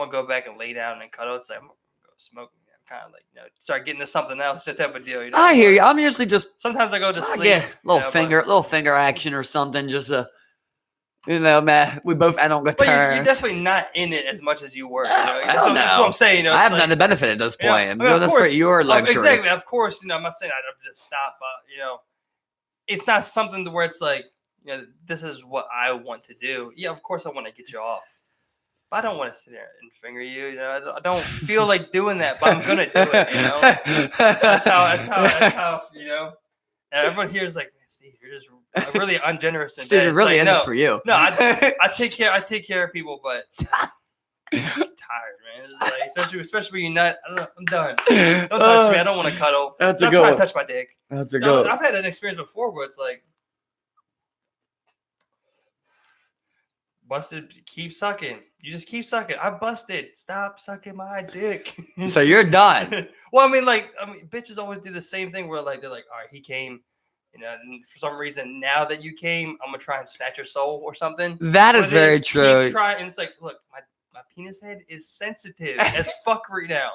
go back and lay down and cuddle. It's like I'm gonna go smoke. I'm kind of like start getting to something else, that type of deal. I hear you. I'm usually just sometimes I go to sleep. Yeah, little finger action or something. Just man. We both end on good But terms. you're definitely not in it as much as you were. That's what I'm saying. I haven't done the benefit at this point. I'm I mean, doing this for your luxury. Exactly. Of course, I'm not saying I'd just stop, but it's not something to where it's like, this is what I want to do. Yeah, of course I want to get you off. But I don't want to sit there and finger you. I don't feel like doing that, but I'm gonna do it. That's how. And everyone here is like, man, Steve, you're just really ungenerous. Steve, it really is for you. No, I take care of people, but I'm tired, man. It's like, especially when you're not. I don't know, I'm done. Don't touch me. I don't want to cuddle. That's a Stop good trying one. to touch my dick. That's a good. I've had an experience before where it's like, busted, keep sucking. You just keep sucking. I busted. Stop sucking my dick. So you're done. Well, I mean, bitches always do the same thing where they're like, all right, he came, and for some reason, now that you came, I'm gonna try and snatch your soul or something. That is very true. And it's like, look, my penis head is sensitive as fuck right now.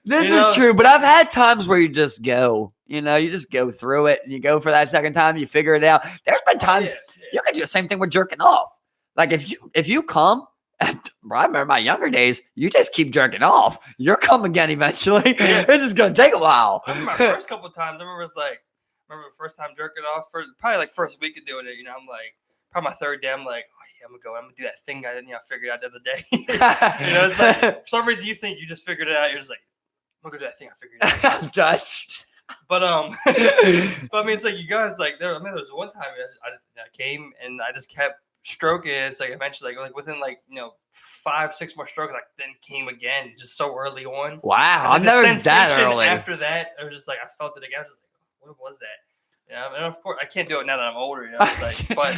This is true, but I've had times where you just go, you just go through it and you go for that second time, you figure it out. There's been times you can do the same thing with jerking off. Like if you come, I remember my younger days, you just keep jerking off. You're come again eventually. Yeah. It's just gonna take a while. I remember my first couple of times. I remember the first time jerking off, probably like first week of doing it. I'm like, probably my third day. I'm like, oh yeah, I'm gonna do that thing I figured out the other day. It's like for some reason you think you just figured it out. You're just like, I'm gonna do that thing I figured out. I'm just. But but I mean, it's like you guys like there. I mean, there was one time I came and I just kept stroking. It's like eventually, like within 5-6 more strokes, then came again, just so early on. Wow, I've never been that early. After that, I was just like, I felt it again. I was just like, what was that? And of course, I can't do it now that I'm older. It's like, but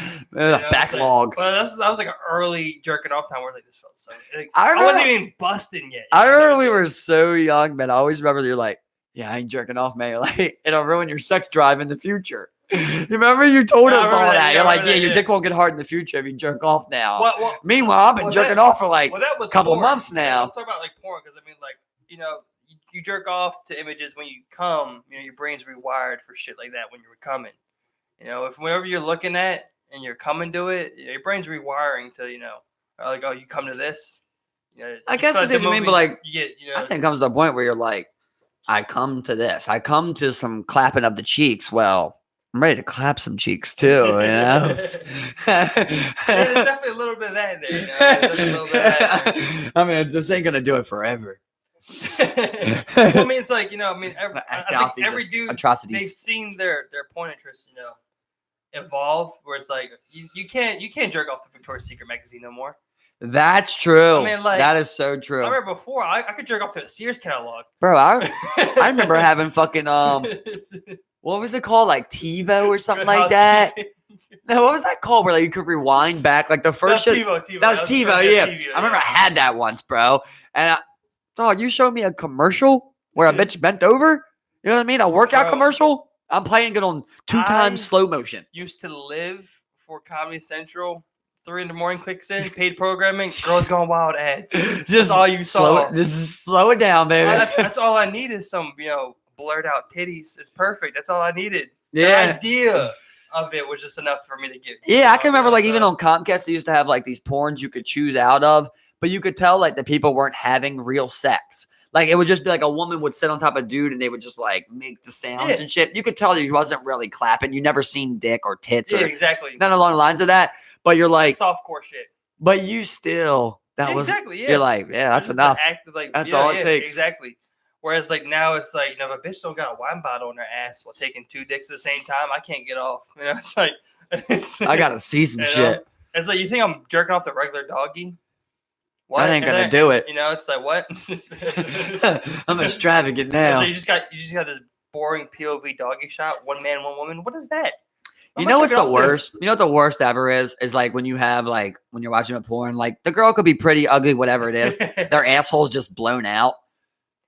backlog. But that was like an early jerking off time where this felt so. I wasn't even busting yet. I remember we were so young, man. I always remember you're like, yeah, I ain't jerking off, man. Like, it'll ruin your sex drive in the future. You remember you told us all that? You're like, your dick won't get hard in the future if you jerk off now. Meanwhile, I've been jerking off for a couple months now. Let's talk about porn, because I mean, you jerk off to images when you come. Your brain's rewired for shit like that when you're coming. If whenever you're looking at and you're coming to it, your brain's rewiring to like, oh, you come to this. I guess that's what you mean, but you get, I think it comes to the point where you're like, I come to this. I come to some clapping of the cheeks. Well, I'm ready to clap some cheeks too, There's definitely a little bit of that in there. I mean, this ain't gonna do it forever. I mean, it's like I think every dude atrocities. They've seen their porn interest, evolve. Where it's like you can't jerk off the Victoria's Secret magazine no more. That's true. I mean, that is so true. I remember before I could jerk off to a Sears catalog, bro. I remember having fucking what was it called, like TiVo or something like that? No, what was that called? Where you could rewind back, like the first shit. TiVo. That was TiVo, yeah. TiVo, I remember I had that once, bro. And you showed me a commercial where a bitch bent over. You know what I mean? A workout commercial. I'm playing it on 2 times slow motion. Used to live for Comedy Central. 3 a.m. clicks in, paid programming, Girls Gone Wild ads. That's all you saw. Just slow it down, baby. That's all I need is some, blurred out titties. It's perfect. That's all I needed. Yeah. The idea of it was just enough for me to get. Yeah, I can remember even on Comcast, they used to have these porns you could choose out of, but you could tell the people weren't having real sex. Like it would just be like a woman would sit on top of a dude and they would just like make the sounds and shit. You could tell that he wasn't really clapping. You never seen dick or tits or exactly. none along the lines of that. But you're like softcore shit. But you still exactly. Yeah. You're like, yeah, that's enough. Like, that's all it takes. Exactly. Whereas like now it's like, if a bitch don't got a wine bottle in her ass while taking 2 dicks at the same time, I can't get off. It's like I gotta see some shit. It's like you think I'm jerking off the regular doggy. What? That ain't gonna do it. It's like what? I'm extravagant now. So you just got this boring POV doggy shot, one man, one woman. What is that? You know what's the worst? You know what the worst ever is? Is like when you have like when you're watching a porn, like the girl could be pretty, ugly, whatever it is. Their asshole's just blown out.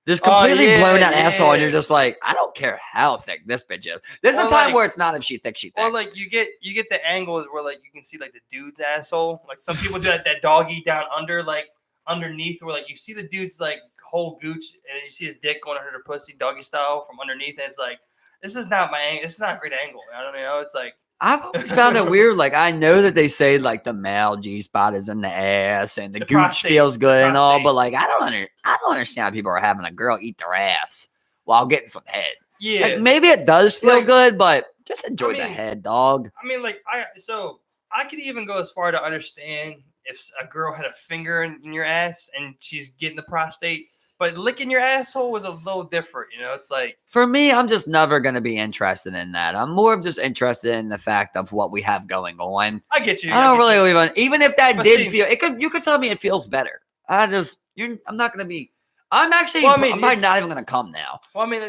Just completely blown out asshole, and you're just like, I don't care how thick this bitch is. There's a time where it's not if she thick, she thick. Or like you get the angles where like you can see like the dude's asshole. Like some people do that doggy down under, like underneath, where like you see the dude's like whole gooch, and you see his dick going under her pussy, doggy style from underneath, and it's like, this is not my angle. This is not a great angle. I don't know. It's like I've always found it weird. Like I know that they say like the male G spot is in the ass and the gooch prostate, feels good and all, but like I don't understand how people are having a girl eat their ass while getting some head. Yeah, like, maybe it does feel good, but just enjoy the head, dog. I mean, like I could even go as far to understand if a girl had a finger in your ass and she's getting the prostate. But licking your asshole was a little different, It's like, for me, I'm just never gonna be interested in that. I'm more of just interested in the fact of what we have going on. I get you. I don't really even if that did feel it could. You could tell me it feels better. I'm not gonna be. I'm actually. Well, I'm probably not even gonna come now. Well, I mean,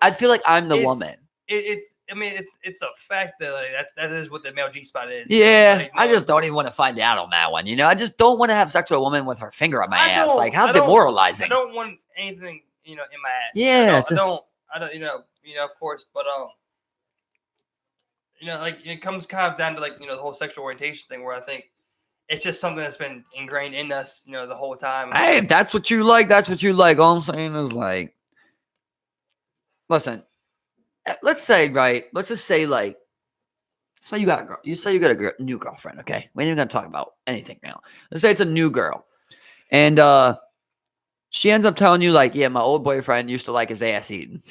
I'd feel like I'm the woman. It's a fact that like, that is what the male G spot is. Yeah, like, I just don't even want to find out on that one. I just don't want to have sex with a woman with her finger on my ass. Like how demoralizing. I don't want anything, in my ass. Yeah, I don't, of course, but like it comes kind of down to like the whole sexual orientation thing where I think it's just something that's been ingrained in us, the whole time. Hey, if that's what you like, that's what you like. All I'm saying is like, listen. Let's just say like, say you got a girl. You say you got a new girlfriend, okay? We ain't even gonna talk about anything now. Let's say it's a new girl, and she ends up telling you like, yeah, my old boyfriend used to like his ass eaten.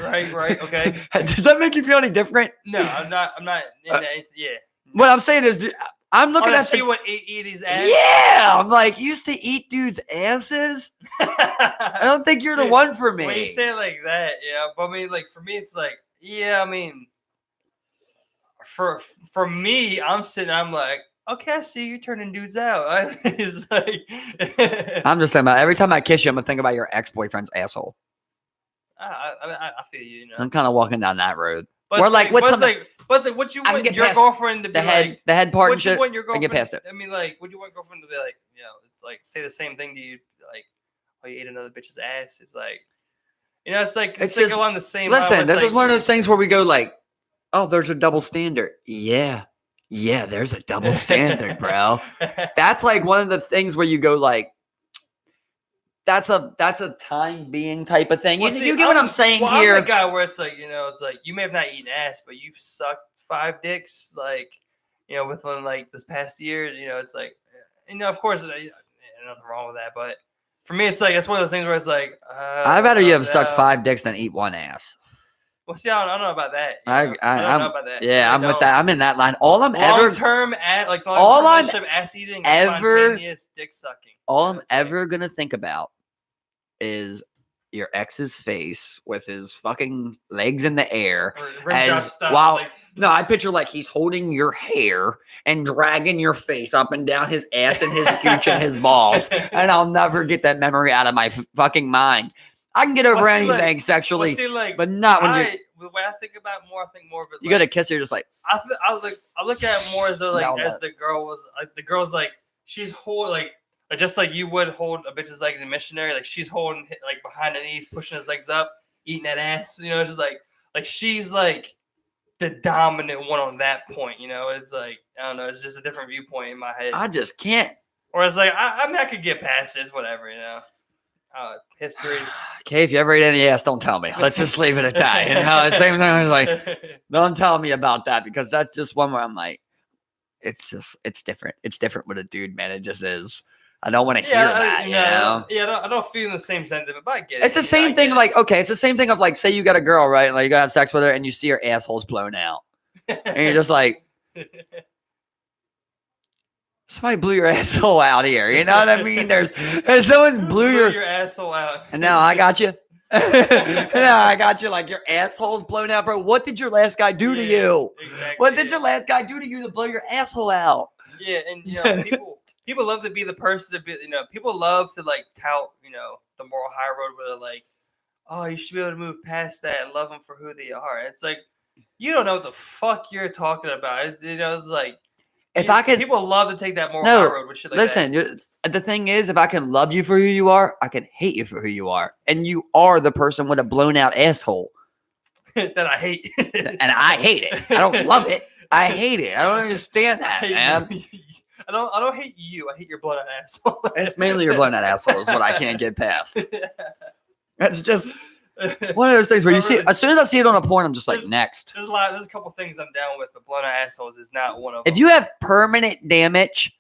Right, okay. Does that make you feel any different? No, I'm not. Yeah. What I'm saying is, I'm looking at see what eat his ass. Yeah, I'm like, you used to eat dudes' asses. I don't think you're the one for me. When you say it like that, but I mean, like for me, it's like, yeah, I mean, for me, I'm like, okay, I see you turning dudes out. It's like, I'm just thinking about every time I kiss you, I'm gonna think about your ex-boyfriend's asshole. I feel you. I'm kind of walking down that road. But it's like, what you want your girlfriend to be like? The head part and shit. Want your girlfriend, I get past it. I mean, like, would you want your girlfriend to be like, it's like say the same thing to you, like, oh, you ate another bitch's ass? It's like, it's like it's just along the same. Listen, this is one of those things where we go like, oh, there's a double standard. Yeah, there's a double standard, bro. That's like one of the things where you go like, that's a time being type of thing. You get what I'm saying here? I'm the guy where it's like, it's like you may have not eaten ass, but you've sucked 5 dicks, like, within like this past year. It's like, of course, nothing wrong with that. But for me, it's like it's one of those things where it's like, I'd rather you have sucked 5 dicks than eat 1 ass. Well, see, I don't know about that. I don't know about that. Yeah, I'm with that. I'm in that line. All I'm long-term ass eating, spontaneous dick sucking. All I'm ever gonna think about is your ex's face with his fucking legs in the air I picture like he's holding your hair and dragging your face up and down his ass and his gooch and his balls, and I'll never get that memory out of my fucking mind. I can get over anything sexually, but not when you. The way I think about it more, I think more of it. You got to kiss her, just like I look at it more as though like as the girl was like the girl's like she's holding like just like you would hold a bitch's leg as a missionary, like she's holding like behind the knees, pushing his legs up, eating that ass, just like she's like the dominant one on that point, It's like I don't know, it's just a different viewpoint in my head. I just can't. Or it's like I mean I could get past this, whatever, history. Okay, if you ever ate any ass, don't tell me. Let's just leave it at that. At the same time, I was like, don't tell me about that because that's just one where I'm like, it's different. It's different with a dude, man. It just is. I don't want to hear that. I don't feel the same sentiment, but I get it. It's the same thing. Like, okay, it's the same thing of like, say you got a girl, right? And like you gotta have sex with her, and you see her asshole's blown out, and you're just like, somebody blew your asshole out here. You know what I mean? There's someone's blew your asshole out, and now I got you. Now I got you. Like your asshole's blown out, bro. What did your last guy do to you? Exactly, what did your last guy do to you to blow your asshole out? Yeah, and people love to be the person to be. People love to like tout the moral high road where they're like, oh, you should be able to move past that and love them for who they are. It's like you don't know what the fuck you're talking about. It's like people love to take that moral high road with shit like that. Listen, the thing is, if I can love you for who you are, I can hate you for who you are, and you are the person with a blown out asshole that I hate, and I hate it. I don't love it. I hate it. I don't understand that, man. I don't hate you. I hate your blown out asshole. It's mainly your blown out asshole is what I can't get past. That's just one of those things where you see, as soon as I see it on a porn, I'm just like, next. There's a couple things I'm down with, but blown out assholes is not one of them. If you have permanent damage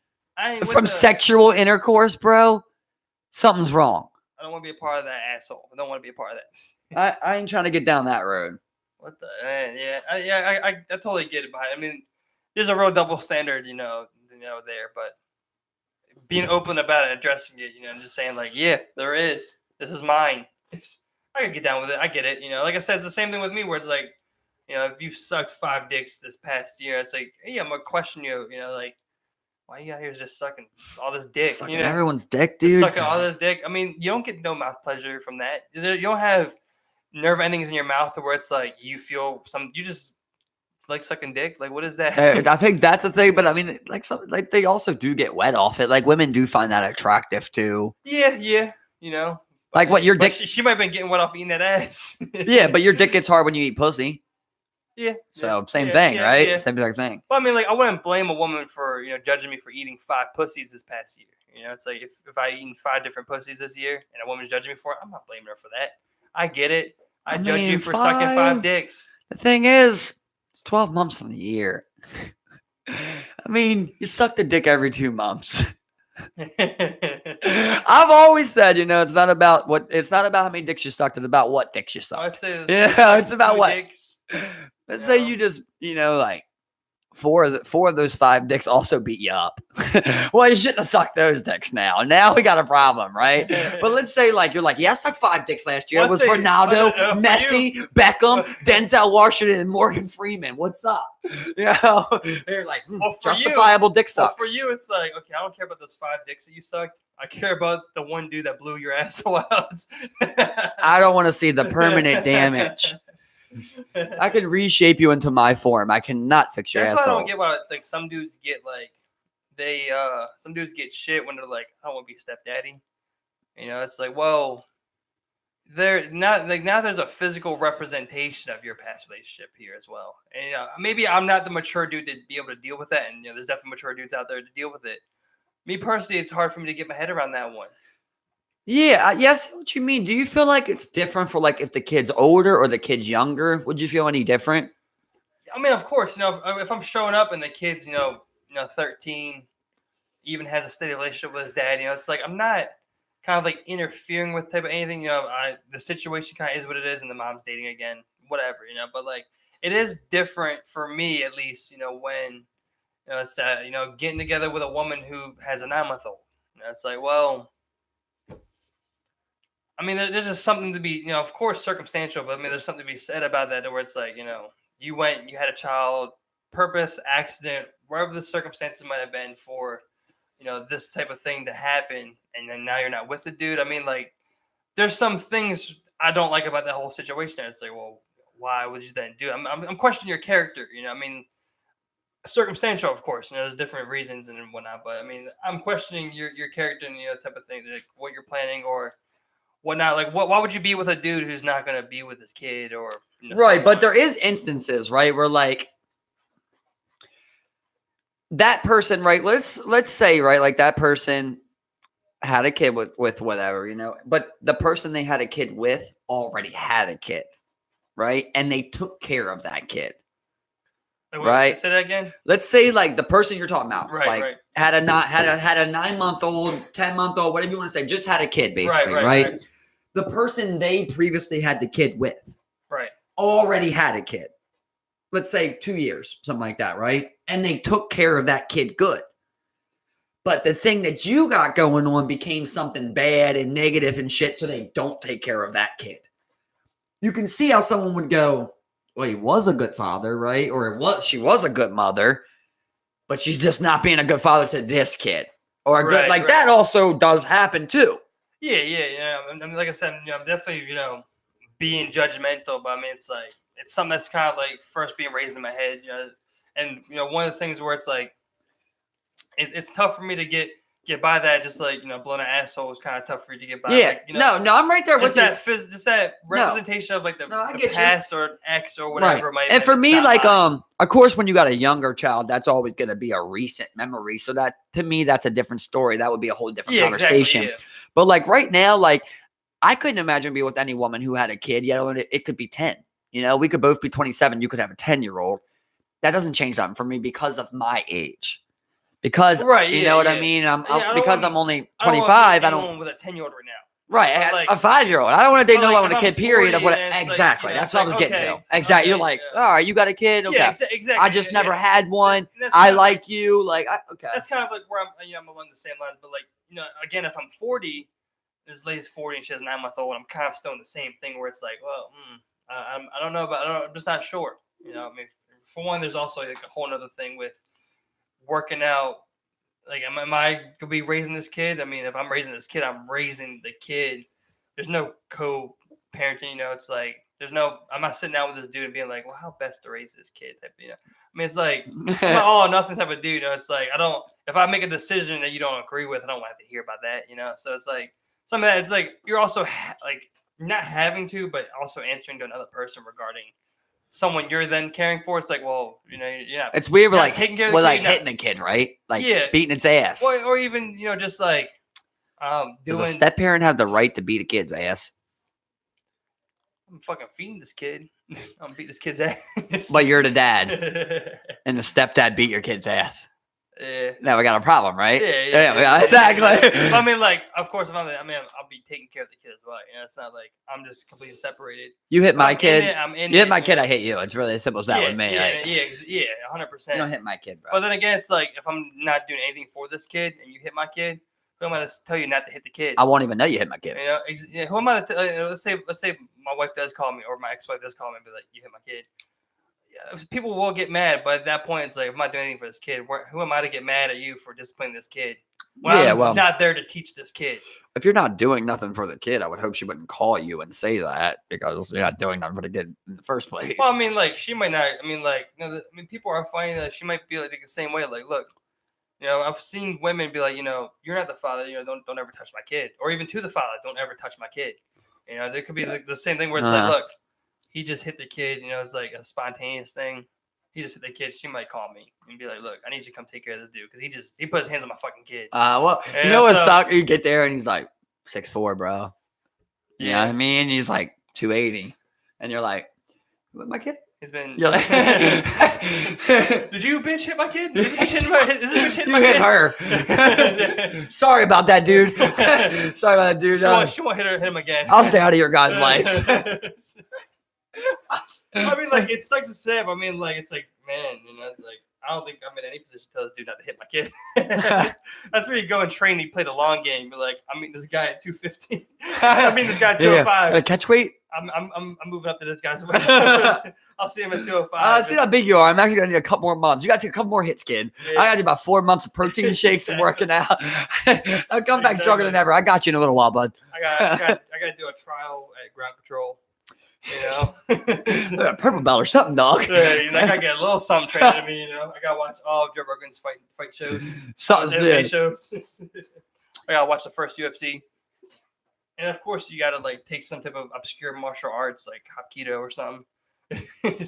from sexual intercourse, bro, something's wrong. I don't want to be a part of that asshole. I don't want to be a part of that. I ain't trying to get down that road. What the I totally get it behind. I mean, there's a real double standard, there, but being open about it, addressing it, and just saying like, yeah, there is. This is mine. I can get down with it. I get it. Like I said, it's the same thing with me where it's like, if you've sucked 5 dicks this past year, it's like, hey, I'm gonna question you. Like, why you out here just sucking all this dick? Sucking everyone's dick, dude. Sucking all this dick. I mean, you don't get no mouth pleasure from that. You don't have nerve endings in your mouth to where it's like you feel you just like sucking dick. Like, what is that? I think that's the thing, but I mean, like they also do get wet off it. Like women do find that attractive too. Yeah. Like what your dick? She might have been getting wet off eating that ass. Yeah, but your dick gets hard when you eat pussy. Yeah. So same thing, right? Yeah. Same exact thing. But I mean, like, I wouldn't blame a woman for judging me for eating 5 pussies this past year. It's like if I eaten 5 different pussies this year and a woman's judging me for it, I'm not blaming her for that. I get it. I judge you for sucking 5 dicks. The thing is, it's 12 months in a year. I mean, you suck the dick every 2 months. I've always said, it's not about how many dicks you sucked, it's about what dicks you sucked. I'd say it's about what dicks. Let's say you just, like 4 of those 5 dicks also beat you up. Well, you shouldn't have sucked those dicks now. Now we got a problem, right? But let's say like you're like, yeah, I sucked 5 dicks last year. It was Ronaldo, Messi, Beckham, Denzel Washington, and Morgan Freeman. What's up? They're like, justifiable dick sucks. Well, for you, it's like, okay, I don't care about those 5 dicks that you sucked. I care about the one dude that blew your asshole out. I don't want to see the permanent damage. I can reshape you into my form. I cannot fix your asshole. That's why I don't get why like some dudes get like some dudes get shit when they're like, I don't want to be a stepdaddy. It's like, well, they're not like now there's a physical representation of your past relationship here as well. And maybe I'm not the mature dude to be able to deal with that. And there's definitely mature dudes out there to deal with it. Me personally, it's hard for me to get my head around that one. Yeah, yes. What you mean? Do you feel like it's different for like if the kid's older or the kid's younger? Would you feel any different? I mean, of course. If I'm showing up and the kid's 13, even has a steady relationship with his dad, it's like I'm not kind of like interfering with type of anything. The situation kind of is what it is, and the mom's dating again, whatever. But like it is different for me at least. When it's getting together with a woman who has a 9-month-old. It's like, well. I mean, there's just something to be, of course, circumstantial, but I mean, there's something to be said about that where it's like, you went, you had a child, purpose, accident, wherever the circumstances might have been for, this type of thing to happen. And then now you're not with the dude. I mean, like, there's some things I don't like about that whole situation. It's like, well, why would you then do it? I'm questioning your character, I mean, circumstantial, of course, there's different reasons and whatnot, but I mean, I'm questioning your character and, type of thing, like what you're planning or whatnot. Like, why would you be with a dude who's not going to be with his kid or right? But there is instances, right, where like that person, right? Let's say, right, like that person had a kid with whatever, but the person they had a kid with already had a kid, right? And they took care of that kid. Wait, right? Say that again. Let's say like the person you're talking about, Right. had a 9-month-old, 10-month-old, whatever you want to say, just had a kid, basically, right? The person they previously had the kid with, already had a kid. Let's say 2 years, something like that, right? And they took care of that kid good. But the thing that you got going on became something bad and negative and shit, so they don't take care of that kid. You can see how someone would go, well, he was a good father, right? Or she was a good mother, but she's just not being a good father to this kid. Or a good, that also does happen too. Yeah. I mean, like I said, I'm definitely, being judgmental, but I mean, it's like, it's something that's kind of like first being raised in my head, and, one of the things where it's like, it's tough for me to get by that, just like, blowing an asshole is kind of tough for you to get by. Yeah, like, no, I'm right there with you. Just that representation of like the past or ex or whatever. Right. And for me, like, of course, when you got a younger child, that's always going to be a recent memory. So that, to me, that's a different story. That would be a whole different conversation. Exactly, yeah. But like right now, like I couldn't imagine being with any woman who had a kid. Yet it could be 10. We could both be 27. You could have a 10-year-old. That doesn't change something for me because of my age. Because you know what I mean? I'm only 25. I don't with a 10-year-old right now. Right, like, a 5-year-old. I don't want to date no one with a kid. Period. Of what? Exactly. Like, that's what I was getting to. Exactly. You're like, all right, you got a kid. Okay. Yeah, exactly. I just never had one. I like you. Like, okay. That's kind of like where I'm along the same lines. But like, again, if I'm 40, this lady's 40 and she has a 9-month-old, I'm kind of still in the same thing where it's like, well, I don't know I'm just not sure. I mean, for one, there's also like a whole other thing with working out. Like, am I gonna be raising this kid? I mean, if I'm raising this kid, I'm raising the kid. There's no co-parenting. It's like I'm not sitting down with this dude and being like, well, how best to raise this kid? Type, I mean, it's like I'm an all or nothing type of dude. It's like if I make a decision that you don't agree with, I don't want to hear about that. So it's like some of that. It's like you're also like not having to, but also answering to another person regarding someone you're then caring for. It's like, well, you're not. It's weird, you're like taking care of the kid, like hitting a kid, right? Like beating its ass, or even just like does a step parent have the right to beat a kid's ass? I'm fucking feeding this kid. I'm beat this kid's ass. But you're the dad, and the stepdad beat your kid's ass. Yeah. Now we got a problem, right? Yeah, exactly. I mean, like, of course, I'll be taking care of the kid as well. It's not like I'm just completely separated. You hit my kid. You hit my kid. I hit you. It's really as simple as that with me. Yeah, 100%. You don't hit my kid, bro. But then again, it's like if I'm not doing anything for this kid and you hit my kid, who am I to tell you not to hit the kid? I won't even know you hit my kid. Who am I to let's say my wife does call me or my ex-wife does call me and be like, you hit my kid. People will get mad, but at that point, it's like, I'm not doing anything for this kid. Who am I to get mad at you for disciplining this kid when I'm not there to teach this kid? If you're not doing nothing for the kid, I would hope she wouldn't call you and say that because you're not doing nothing for the kid in the first place. Well, I mean, like, she might not. I mean, like, people are finding that she might be like the same way. Like, look, I've seen women be like, you're not the father. Don't ever touch my kid, or even to the father, don't ever touch my kid. There could be the same thing where it's like, look. He just hit the kid, it's like a spontaneous thing. He just hit the kid. She might call me and be like, look, I need you to come take care of this dude because he put his hands on my fucking kid. Well, you know what sucks? You get there and he's like 6'4", bro. You know what I mean? He's like 280. And you're like, who hit my kid? You're like, did you bitch hit my kid? Is this bitch hit my kid? her. Sorry about that, dude. Sorry about that, dude. She won't hit him again. I'll stay out of your guys' lives. I mean, like, it sucks to say, but I mean, like, it's like, man, it's like, I don't think I'm in any position to tell this dude not to hit my kid. That's where you go and train. You play the long game. You're like, I mean, this guy at 215. I mean, this guy at 205. Catch weight. I'm moving up to this guy's weight. I'll see him at 205. See how big you are. I'm actually gonna need a couple more months. You got to take a couple more hits, kid. I got to do about 4 months of protein shakes and working out. I'll come back stronger than ever. I got you in a little while, bud. I got to do a trial at ground control. Purple belt or something, dog. Yeah, I gotta get a little something training to me. I gotta watch all of Joe Rogan's fight shows, MMA shows. I gotta watch the first UFC, and of course, you gotta like take some type of obscure martial arts like Hapkido or something. Get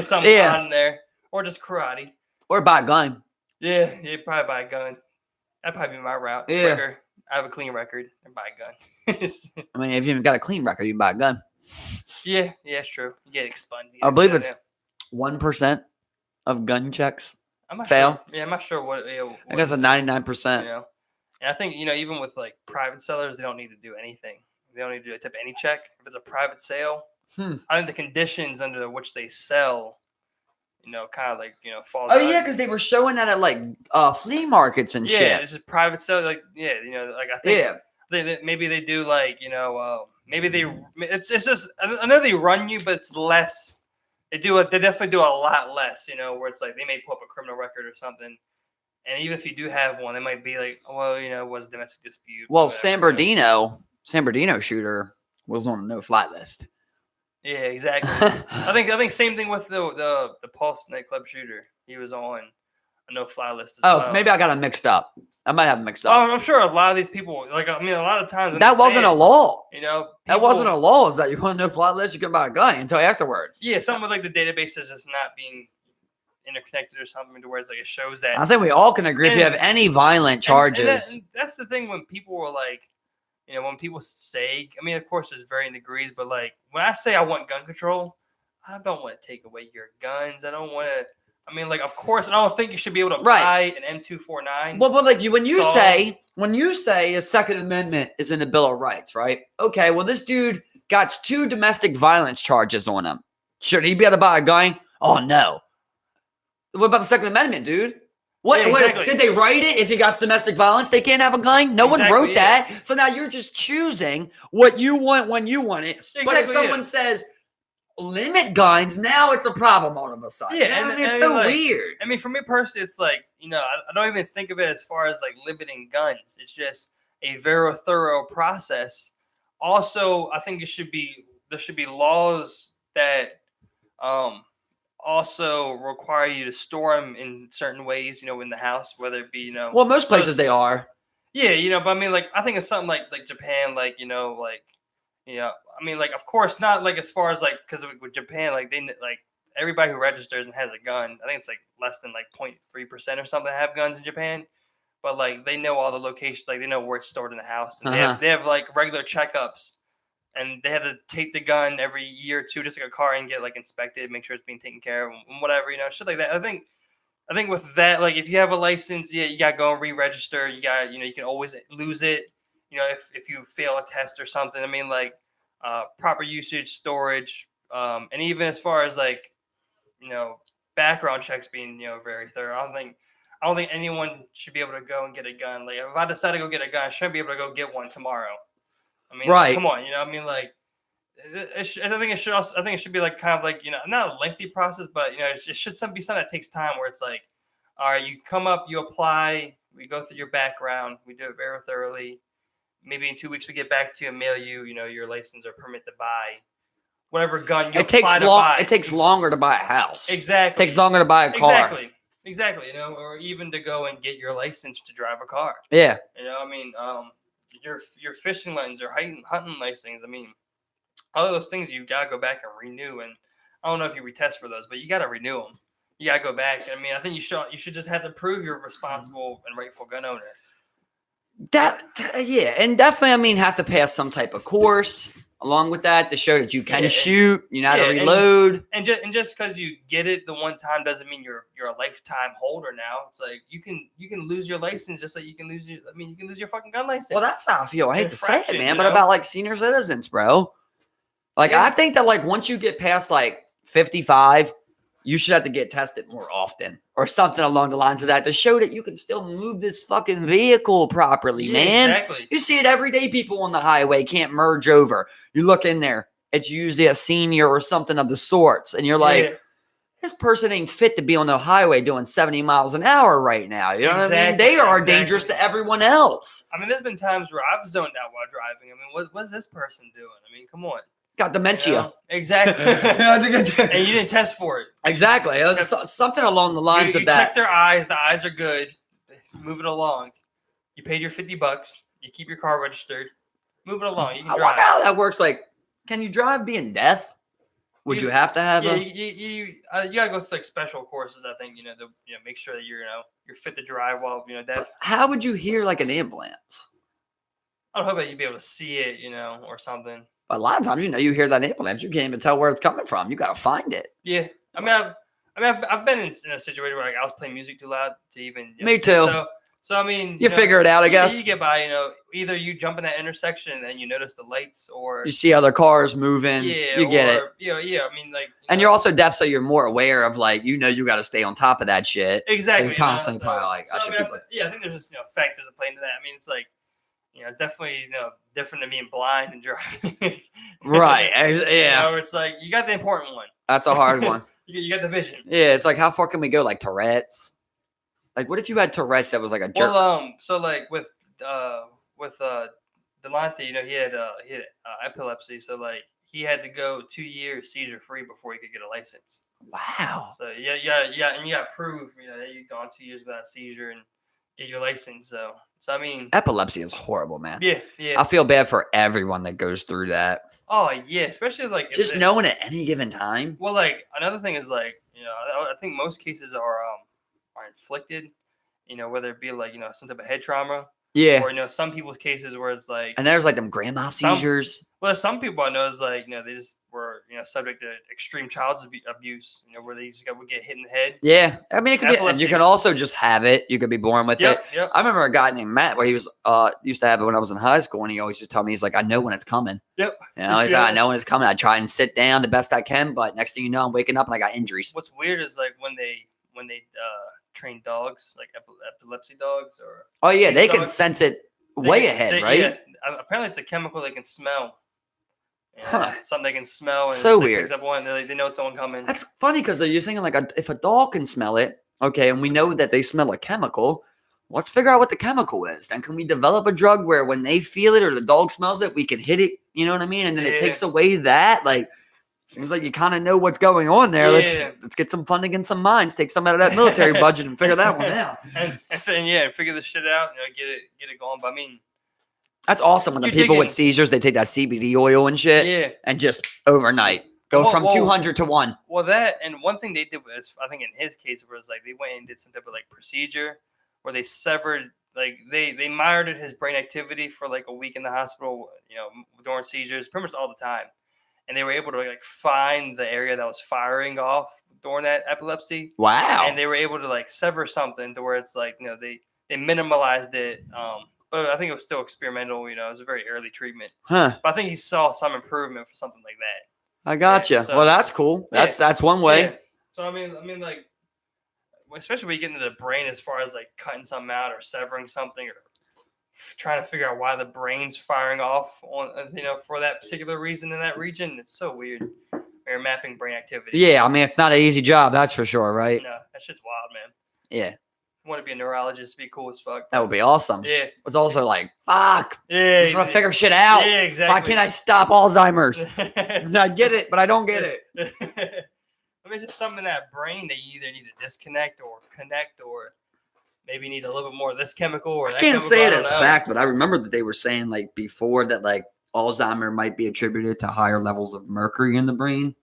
something on there, or just karate, or buy a gun. Yeah, probably buy a gun. That'd probably be my route. Yeah, quicker. I have a clean record and buy a gun. I mean, if you even got a clean record, you can buy a gun. Yeah, it's true. You get expunged. I believe it's 1% of gun checks I'm not fail. sure. Yeah, I'm not sure what. I guess a 99%. You know, and I think even with like private sellers, they don't need to do anything. They don't need to do a tip any check. If it's a private sale, I think the conditions under which they sell, kind of like falls. Oh yeah, because they were showing that at like flea markets and shit. Yeah, this is private sale. Like like I think maybe they do like maybe it's just I know they run you, but it's less. They definitely do a lot less. Where it's like they may pull up a criminal record or something. And even if you do have one, they might be like, well, it was a domestic dispute. Well, San Bernardino shooter was on a no-fly list. Yeah, exactly. I think same thing with the Pulse nightclub shooter. He was on a no-fly list as well. Maybe I got them mixed up. I might have them mixed up. Oh, I'm sure a lot of these people, a lot of times that wasn't a law. That wasn't a law. Is that you want a no-fly list? You can buy a gun until afterwards. Yeah, something with like the database is just not being interconnected or something to where it's like it shows that. I think we all can agree if you have any violent charges. And that's the thing when people were like, when people say, I mean, of course, there's varying degrees, but like when I say I want gun control, I don't want to take away your guns. I don't want to. I mean, like, of course, I don't think you should be able to buy an M249. Well, but like when you say a Second Amendment is in the Bill of Rights, right? Okay, well, this dude got 2 domestic violence charges on him. Should he be able to buy a gun? Oh no. What about the Second Amendment, dude? What did they write it? If he got domestic violence, they can't have a gun? No one wrote that. So now you're just choosing what you want when you want it. But if someone says limit guns, now it's a problem all of a sudden. Yeah, it's so weird. I mean, for me personally, it's like, I don't even think of it as far as like limiting guns. It's just a very thorough process. Also, I think there should be laws that also require you to store them in certain ways, in the house, whether it be, well, most places they are. Yeah, but I mean, like, I think it's something like Japan, like, I mean, like, of course, not like as far as like, because with Japan, like, they like everybody who registers and has a gun, I think it's like less than like 0.3% or something have guns in Japan. But like, they know all the locations, like, they know where it's stored in the house. And they have like regular checkups. And they have to take the gun every year or two, just like a car, and get like inspected, make sure it's being taken care of, and whatever, shit like that. I think with that, like if you have a license, you gotta go and re-register. You got, you can always lose it. If you fail a test or something. I mean, like proper usage, storage, and even as far as like, background checks being very thorough. I don't think anyone should be able to go and get a gun. Like if I decide to go get a gun, I shouldn't be able to go get one tomorrow. I mean, right. Like, come on, I mean, like, I think it should be like kind of like, not a lengthy process, but, it should be something that takes time where it's like, all right, you come up, you apply, we go through your background, we do it very thoroughly. Maybe in 2 weeks we get back to you and mail you, your license or permit to buy whatever gun you apply to buy. It takes longer to buy a house. Exactly. It takes longer to buy a car. Exactly. Or even to go and get your license to drive a car. Yeah. I mean, your fishing license or hunting license. I mean, all of those things you gotta go back and renew. And I don't know if you retest for those, but you gotta renew them. You gotta go back. I mean, I think you should just have to prove you're a responsible and rightful gun owner. And definitely, I mean, have to pass some type of course along with that to show that you can shoot, you know how to reload. And just because you get it the one time doesn't mean you're a lifetime holder now. It's like you can lose your license just like you can lose your fucking gun license. Well, that's how I feel. I hate to say it, man, but about like senior citizens, bro. Like I think that like once you get past like 55, you should have to get tested more often or something along the lines of that to show that you can still move this fucking vehicle properly, man. Exactly. You see it every day. People on the highway can't merge over. You look in there, it's usually a senior or something of the sorts. And you're like, this person ain't fit to be on the highway doing 70 miles an hour right now. You know what I mean? They are dangerous to everyone else. I mean, there's been times where I've zoned out while driving. I mean, what's this person doing? I mean, come on. Got dementia. Exactly. And you didn't test for it. Exactly. Something along the lines of that. You check their eyes. The eyes are good. Move it along. You paid your $50. You keep your car registered. Move it along. You can drive. I wonder how that works. Like, can you drive being deaf? Would you have to have you gotta go through like special courses, I think, to make sure that you're fit to drive while deaf. How would you hear like an ambulance? I don't know that you'd be able to see it, or something. A lot of times, you hear that ambulance, you can't even tell where it's coming from. You got to find it. Yeah. I mean, I mean, I've been in a situation where like I was playing music too loud to even. Me too. So I mean, you figure it out, I guess. You get by. Either you jump in that intersection and then you notice the lights, or you see other cars moving. Yeah, you get it. Yeah. I mean, like, and you're also deaf, so you're more aware of like you got to stay on top of that shit. Exactly. So you're constantly probably like, I think there's just factors that play into that. I mean, it's like definitely different than being blind and driving. Right. Yeah. It's like you got the important one. That's a hard one. You got the vision. Yeah, it's like how far can we go? Like Tourette's. Like, what if you had Tourette's that was like a jerk? Well, so like with Delonte, he had epilepsy, so like he had to go 2 years seizure free before he could get a license. Wow. So yeah, and you got proof, that you've gone 2 years without a seizure and get your license. So I mean, epilepsy is horrible, man. Yeah. I feel bad for everyone that goes through that. Oh yeah, especially like just knowing at any given time. Well, like another thing is like I think most cases are inflicted, whether it be like some type of head trauma. Yeah. Or some people's cases where it's like, and there's like them grandma seizures. Some people I know is like they just were subject to extreme child abuse, where they just would get hit in the head. Yeah, I mean it could be. You can also just have it. You could be born with it. Yep. I remember a guy named Matt where he was used to have it when I was in high school, and he always just told me, he's like, I know when it's coming. Yep. He's like, I know when it's coming. I try and sit down the best I can, but next thing you know, I'm waking up and I got injuries. What's weird is like when they train dogs, like epilepsy dogs, or they can sense it way ahead, right? Yeah, apparently it's a chemical they can smell. Something they can smell, and so weird. Picks up one, they know it's someone coming. That's funny because you're thinking like if a dog can smell it, okay, and we know that they smell a chemical. Let's figure out what the chemical is. Then can we develop a drug where when they feel it or the dog smells it, we can hit it? You know what I mean? And then it takes away that like. Seems like you kind of know what's going on there. Yeah. Let's get some funding and some minds, take some out of that military budget and figure that one out. and figure this shit out. Get it going. But I mean, that's awesome when the people with seizures, they take that CBD oil and shit, and just overnight go from 200 to 1. Well, that and one thing they did was, I think in his case, was like they went and did some type of like procedure where they severed. Like they monitored his brain activity for like a week in the hospital, during seizures, pretty much all the time. And they were able to like find the area that was firing off during that epilepsy. Wow! And they were able to like sever something to where it's like they minimalized it. But I think it was still experimental. It was a very early treatment. Huh? But I think he saw some improvement for something like that. I gotcha. Yeah, so, well, that's cool. That's one way. Yeah. So I mean, like, especially when you get into the brain, as far as like cutting something out or severing something or trying to figure out why the brain's firing off on for that particular reason in that region. It's so weird. We're mapping brain activity. Yeah, I mean it's not an easy job, that's for sure, right? No, that shit's wild, man. Yeah. I want to be a neurologist, be cool as fuck. That would be awesome. Yeah. It's also like, fuck. Yeah. I just want to figure shit out. Yeah, exactly. Why can't I stop Alzheimer's? I get it, but I don't get it. I mean, it's just something in that brain that you either need to disconnect or connect, or maybe need a little bit more of this chemical or that I can't chemical. say it as fact, but I remember that they were saying like before that like Alzheimer might be attributed to higher levels of mercury in the brain.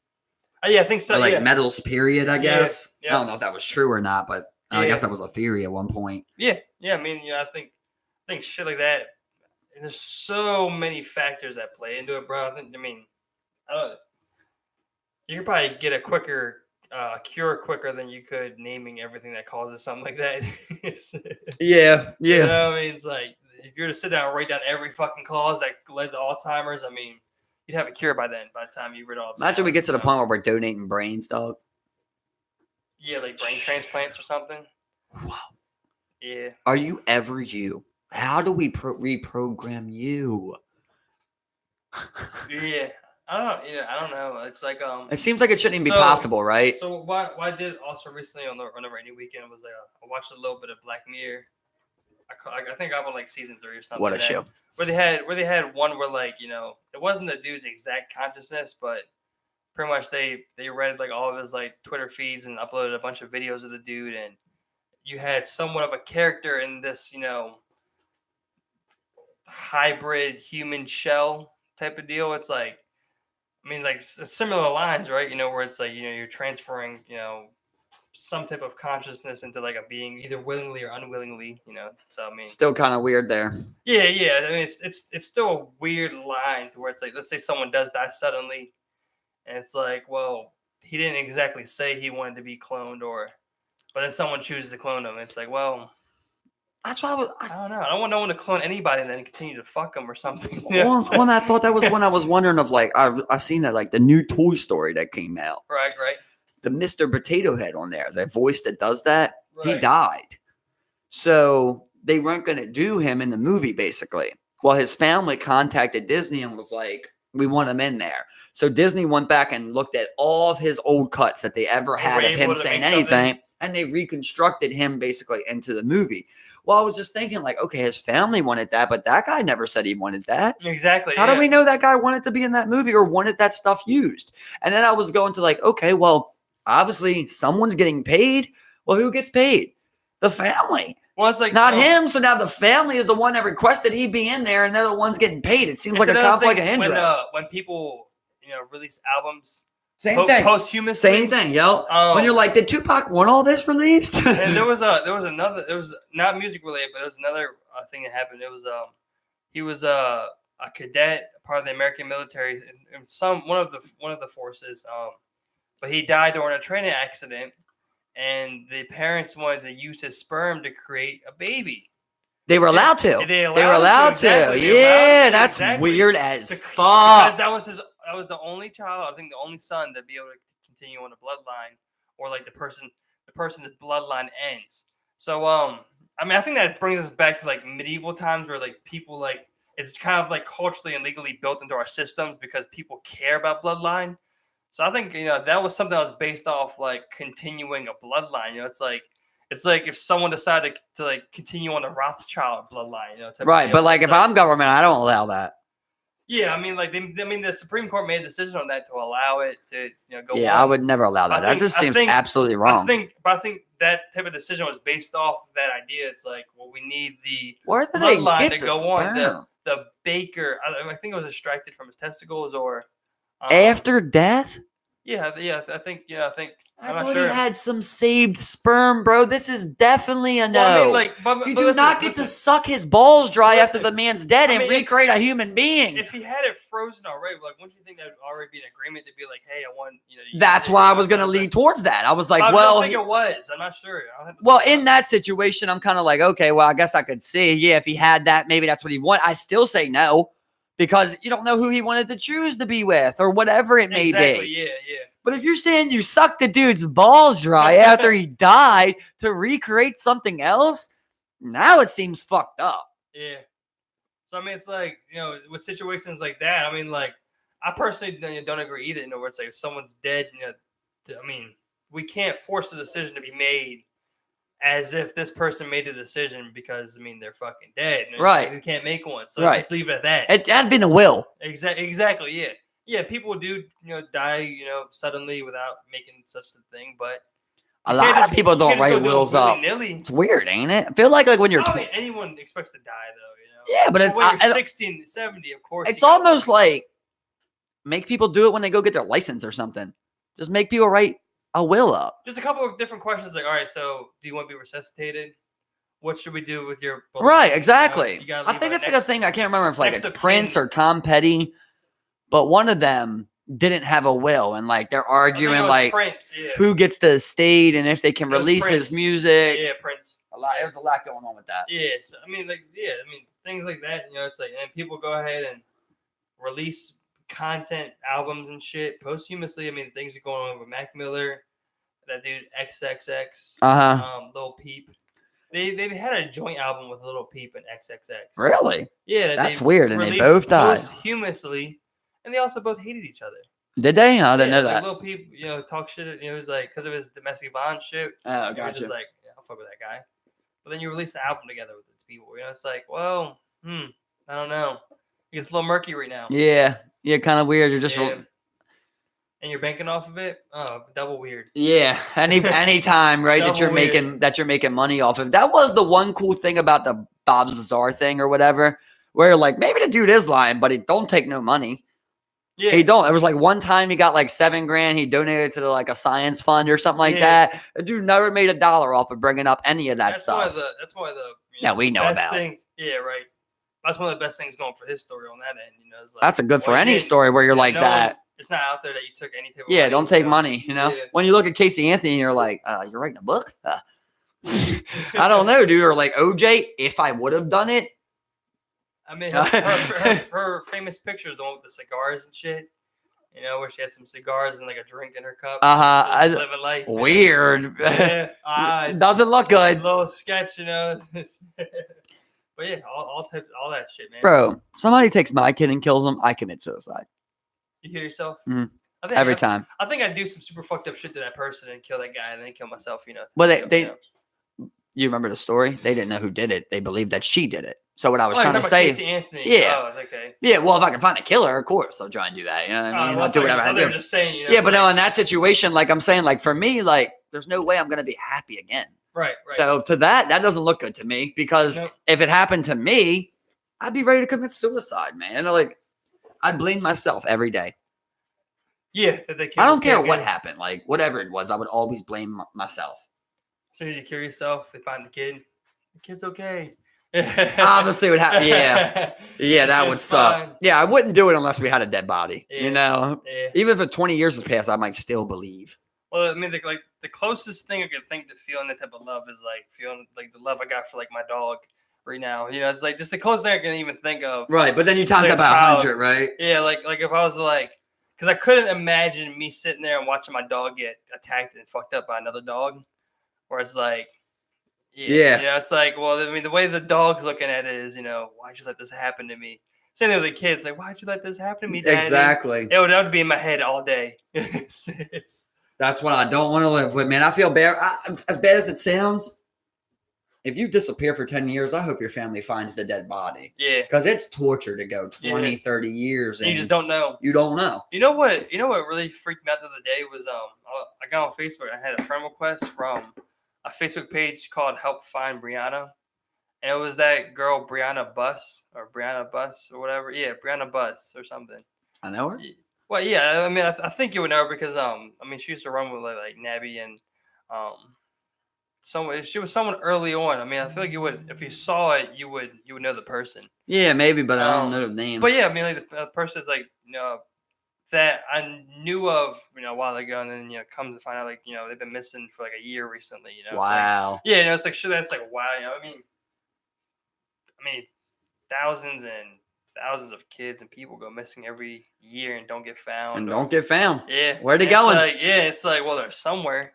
Yeah, I think so. Or like metals, period, I guess. Yeah. I don't know if that was true or not, but I guess that was a theory at one point. Yeah. I mean, I think shit like that. There's so many factors that play into it, bro. I don't know. You could probably get a quicker cure quicker than you could naming everything that causes something like that. Yeah. You know what I mean? It's like if you were to sit down and write down every fucking cause that led to Alzheimer's, I mean, you'd have a cure by then. By the time you read all. Imagine we get to the point where we're donating brains, dog. Yeah, like brain transplants or something. Wow. Yeah. Are you ever you? How do we reprogram you? Yeah. I don't know. It's like it seems like it shouldn't even be possible, right? So what I did also recently on the rainy weekend was I watched a little bit of Black Mirror. I think I'm on like season 3 or something. What a show! Where they had one where like it wasn't the dude's exact consciousness, but pretty much they read like all of his like Twitter feeds and uploaded a bunch of videos of the dude, and you had somewhat of a character in this hybrid human shell type of deal. It's like. I mean, like similar lines, right? Where it's like, you're transferring, some type of consciousness into like a being, either willingly or unwillingly, So I mean, still kind of weird there. Yeah. I mean, it's still a weird line to where it's like, let's say someone does die suddenly, and it's like, well, he didn't exactly say he wanted to be cloned, but then someone chooses to clone him. It's like, well, that's why I don't know. I don't want no one to clone anybody and then continue to fuck them or something. When I thought that was when I was wondering of like I seen that like the new Toy Story that came out. Right. The Mr. Potato Head on there, the voice that does that, he Right. died. So they weren't going to do him in the movie, basically. Well, his family contacted Disney and was like, we want him in there. So Disney went back and looked at all of his old cuts that they ever had of him saying anything, and they reconstructed him basically into the movie. Well, I was just thinking like, okay, his family wanted that, but that guy never said he wanted that. Exactly. How do we know that guy wanted to be in that movie or wanted that stuff used? And then I was going to like, okay, well, obviously someone's getting paid. Well, who gets paid? The family. Well, it's like not him. So now the family is the one that requested he be in there, and they're the ones getting paid. It seems like a conflict of interest. When people, release albums, same thing, posthumously, same thing, yo. When you're like, did Tupac want all this released? And there was not music related, but there was another thing that happened. It was he was a cadet, part of the American military, in one of the forces. But he died during a training accident, and the parents wanted to use his sperm to create a baby. They were allowed to. They were allowed to. Exactly. Yeah, that's weird as fuck. Because that was the only child, I think the only son to be able to continue on the bloodline, or like the person's bloodline ends. So I think that brings us back to like medieval times where like people like it's kind of like culturally and legally built into our systems because people care about bloodline. So I think that was something that was based off like continuing a bloodline. It's like if someone decided to like continue on the Rothschild bloodline. Right, but like if I'm government, I don't allow that. Yeah, I mean, like the Supreme Court made a decision on that to allow it to go. Yeah, on. I would never allow that. That just seems absolutely wrong. I think that type of decision was based off that idea. It's like, well, we need the bloodline to go on. The baker, I think it was extracted from his testicles or after death. Yeah. I think. I'm I not sure. He had some saved sperm, bro. This is definitely a no. Well, I mean, you do not get to suck his balls dry after the man's dead and recreate a human being. If he had it frozen already, like, wouldn't you think that would already be an agreement to be like, hey, I want, That's why I was going to lead towards that. I was like, I don't think it was. I'm not sure. Well, in that situation, I'm kind of like, okay, well, I guess I could see. Yeah, if he had that, maybe that's what he wanted. I still say no. Because you don't know who he wanted to choose to be with or whatever it may be. Yeah. But if you're saying you sucked the dude's balls dry after he died to recreate something else, now it seems fucked up. Yeah. So, I mean, it's like, with situations like that, I mean, like, I personally don't agree either. Where it's like if someone's dead, I mean, we can't force a decision to be made as if this person made a decision because, I mean, they're fucking dead. Right. They can't make one. So just leave it at that. It had been a will. Exactly. Yeah. Yeah. People do, die, suddenly without making such a thing. But a lot of people don't write wills up. It's weird, ain't it? I feel like when you're... anyone expects to die, though, Yeah, but when you're 16, 70, of course. It's almost like make people do it when they go get their license or something. Just make people write a will up. Just a couple of different questions like, all right, so do you want to be resuscitated? What should we do with your blood? Right, exactly. I think it's like a thing. I can't remember if like it's Prince or Tom Petty, but one of them didn't have a will, and like they're arguing like Prince, who gets the estate and if they can release his music. Yeah, Prince. There's a lot going on with that. Yeah, so, I mean, things like that. It's like, and people go ahead and release content, albums and shit posthumously. I mean, things are going on with Mac Miller, that dude XXX, Lil Peep. They had a joint album with Lil Peep and XXX. Really? Yeah, that's weird. And they both died posthumously, and they also both hated each other. Did they? I didn't know that. Lil Peep, talk shit. It was like because of his domestic violence shit. Oh, gotcha. It was just like, I'll fuck with that guy. But then you release an album together with these people. It's like, well, I don't know. It's a little murky right now. Yeah, kind of weird. You're just and you're banking off of it. Oh, double weird. Yeah, any time, right? that you're making money off of. That was the one cool thing about the Bob Lazar thing or whatever, where like maybe the dude is lying, but he don't take no money. Yeah, he don't. It was like one time he got like $7,000. He donated to like a science fund or something like that. The dude never made $1 off of bringing up any of that stuff. That's one of the we know about things. Yeah, right. That's one of the best things going for his story on that end. It's like, that's a good for any story where you're like that. it's not out there that you took any type of Yeah, money, don't take money. You know, Yeah. when you look at Casey Anthony, you're like, you're writing a book. I don't know, dude. Or like OJ, if I would have done it. I mean, her famous pictures, the one with the cigars and shit. You know, where she had some cigars and like a drink in her cup. Just living life. Weird. Yeah. Doesn't look good. A little sketch, you know. But yeah, all that shit, man. Bro, somebody takes my kid and kills him, I commit suicide. You hear yourself? Every time. I think I'd do some super fucked up shit to that person and kill that guy and then kill myself, you know. But you remember the story? They didn't know who did it. They believed that she did it. So what I was trying to say, Casey Anthony. Yeah, okay. Yeah. Well, if I can find a killer, of course I'll try and do that. You know what I mean? I'll do whatever I do. Just saying, you know, yeah, but no, in that situation, like I'm saying, like for me, like there's no way I'm gonna be happy again. Right. So to that doesn't look good to me because if it happened to me, I'd be ready to commit suicide, man. Like I'd blame myself every day. Yeah, I don't care what happened, like whatever it was, I would always blame myself. As soon as you kill yourself, they find the kid. The kid's okay. Obviously, it would happen. Yeah, that would suck. Yeah, I wouldn't do it unless we had a dead body. You know, even if 20 years has passed, I might still believe. Well, I mean, the closest thing I could think to feeling that type of love is like feeling like the love I got for like my dog right now. You know, it's like just the closest thing I can even think of. Right, but then you times that by 100, right? Yeah, like if I was like, because I couldn't imagine me sitting there and watching my dog get attacked and fucked up by another dog, where it's like. Yeah. You know, it's like, well, I mean, the way the dog's looking at it is, you know, why'd you let this happen to me? Same thing with the kids, like, why'd you let this happen to me, Daddy? Exactly. That would be in my head all day. That's what I don't want to live with, man. I feel bad. As bad as it sounds, if you disappear for 10 years, I hope your family finds the dead body. Yeah. Because it's torture to go 20, 30 years. And you just don't know. You don't know. You know what really freaked me out the other day was I got on Facebook and I had a friend request from a Facebook page called Help Find Brianna. And it was that girl, Brianna Bus or whatever. Yeah, Brianna Bus or something. I know her? Well, yeah. I mean, I think you would know her because, I mean, she used to run with like Nabby and she was someone early on. I mean, I feel like you would, if you saw it, you would know the person. Yeah, maybe, but I don't know the name. But yeah, I mean, like the person is like, you know, that I knew of, you know, a while ago, and then, you know, come to find out, like, you know, they've been missing for like a year recently, you know. Wow. Like, yeah, you know, it's like, sure, that's like, wow, you know, I mean, thousands and thousands of kids and people go missing every year and don't get found. Yeah. Where they going? It's like, well, they're somewhere.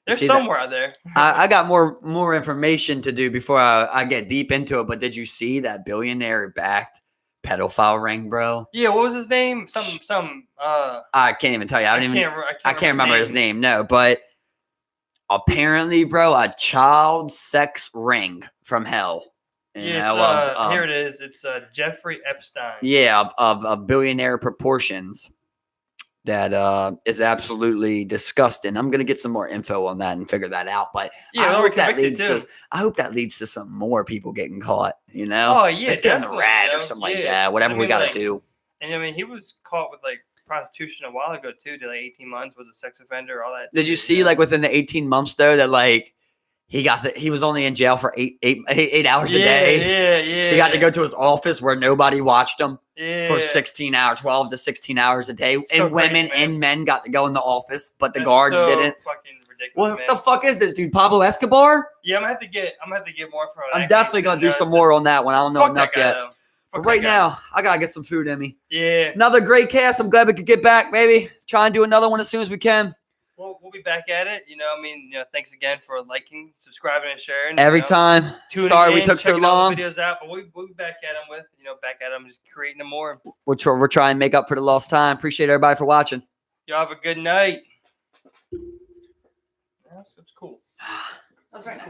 They're somewhere out there. I got more information to do before I get deep into it, but did you see that billionaire-backed pedophile ring, bro? Yeah, what was his name? I can't even tell you. I can't remember his name. No, but apparently, bro, a child sex ring from hell. Here it is. It's Jeffrey Epstein. Yeah, of billionaire proportions. That is absolutely disgusting. I'm gonna get some more info on that and figure that out. But yeah, I hope that leads to some more people getting caught. You know, it's getting the rat or something like that. Whatever we gotta do. And I mean, he was caught with like prostitution a while ago too. Did like 18 months, was a sex offender, all that. Did you see like within the 18 months though that like he was only in jail for eight hours a day. Yeah. He got to go to his office where nobody watched him for 12 to 16 hours a day. So and women and men got to go in the office, but the guards didn't. Fucking ridiculous. What the fuck is this dude? Pablo Escobar? Yeah, I'm gonna have to get more from I'm definitely gonna do some more on that one. I don't know enough yet. But right now, I gotta get some food in me. Yeah. Another great cast. I'm glad we could get back, baby. Try and do another one as soon as we can. We'll be back at it. You know, I mean, you know, thanks again for liking, subscribing, and sharing. Every time. Sorry we took so long. Videos out, but we'll be back at them just creating them more. We're trying to make up for the lost time. Appreciate everybody for watching. Y'all have a good night. That's cool. That's right.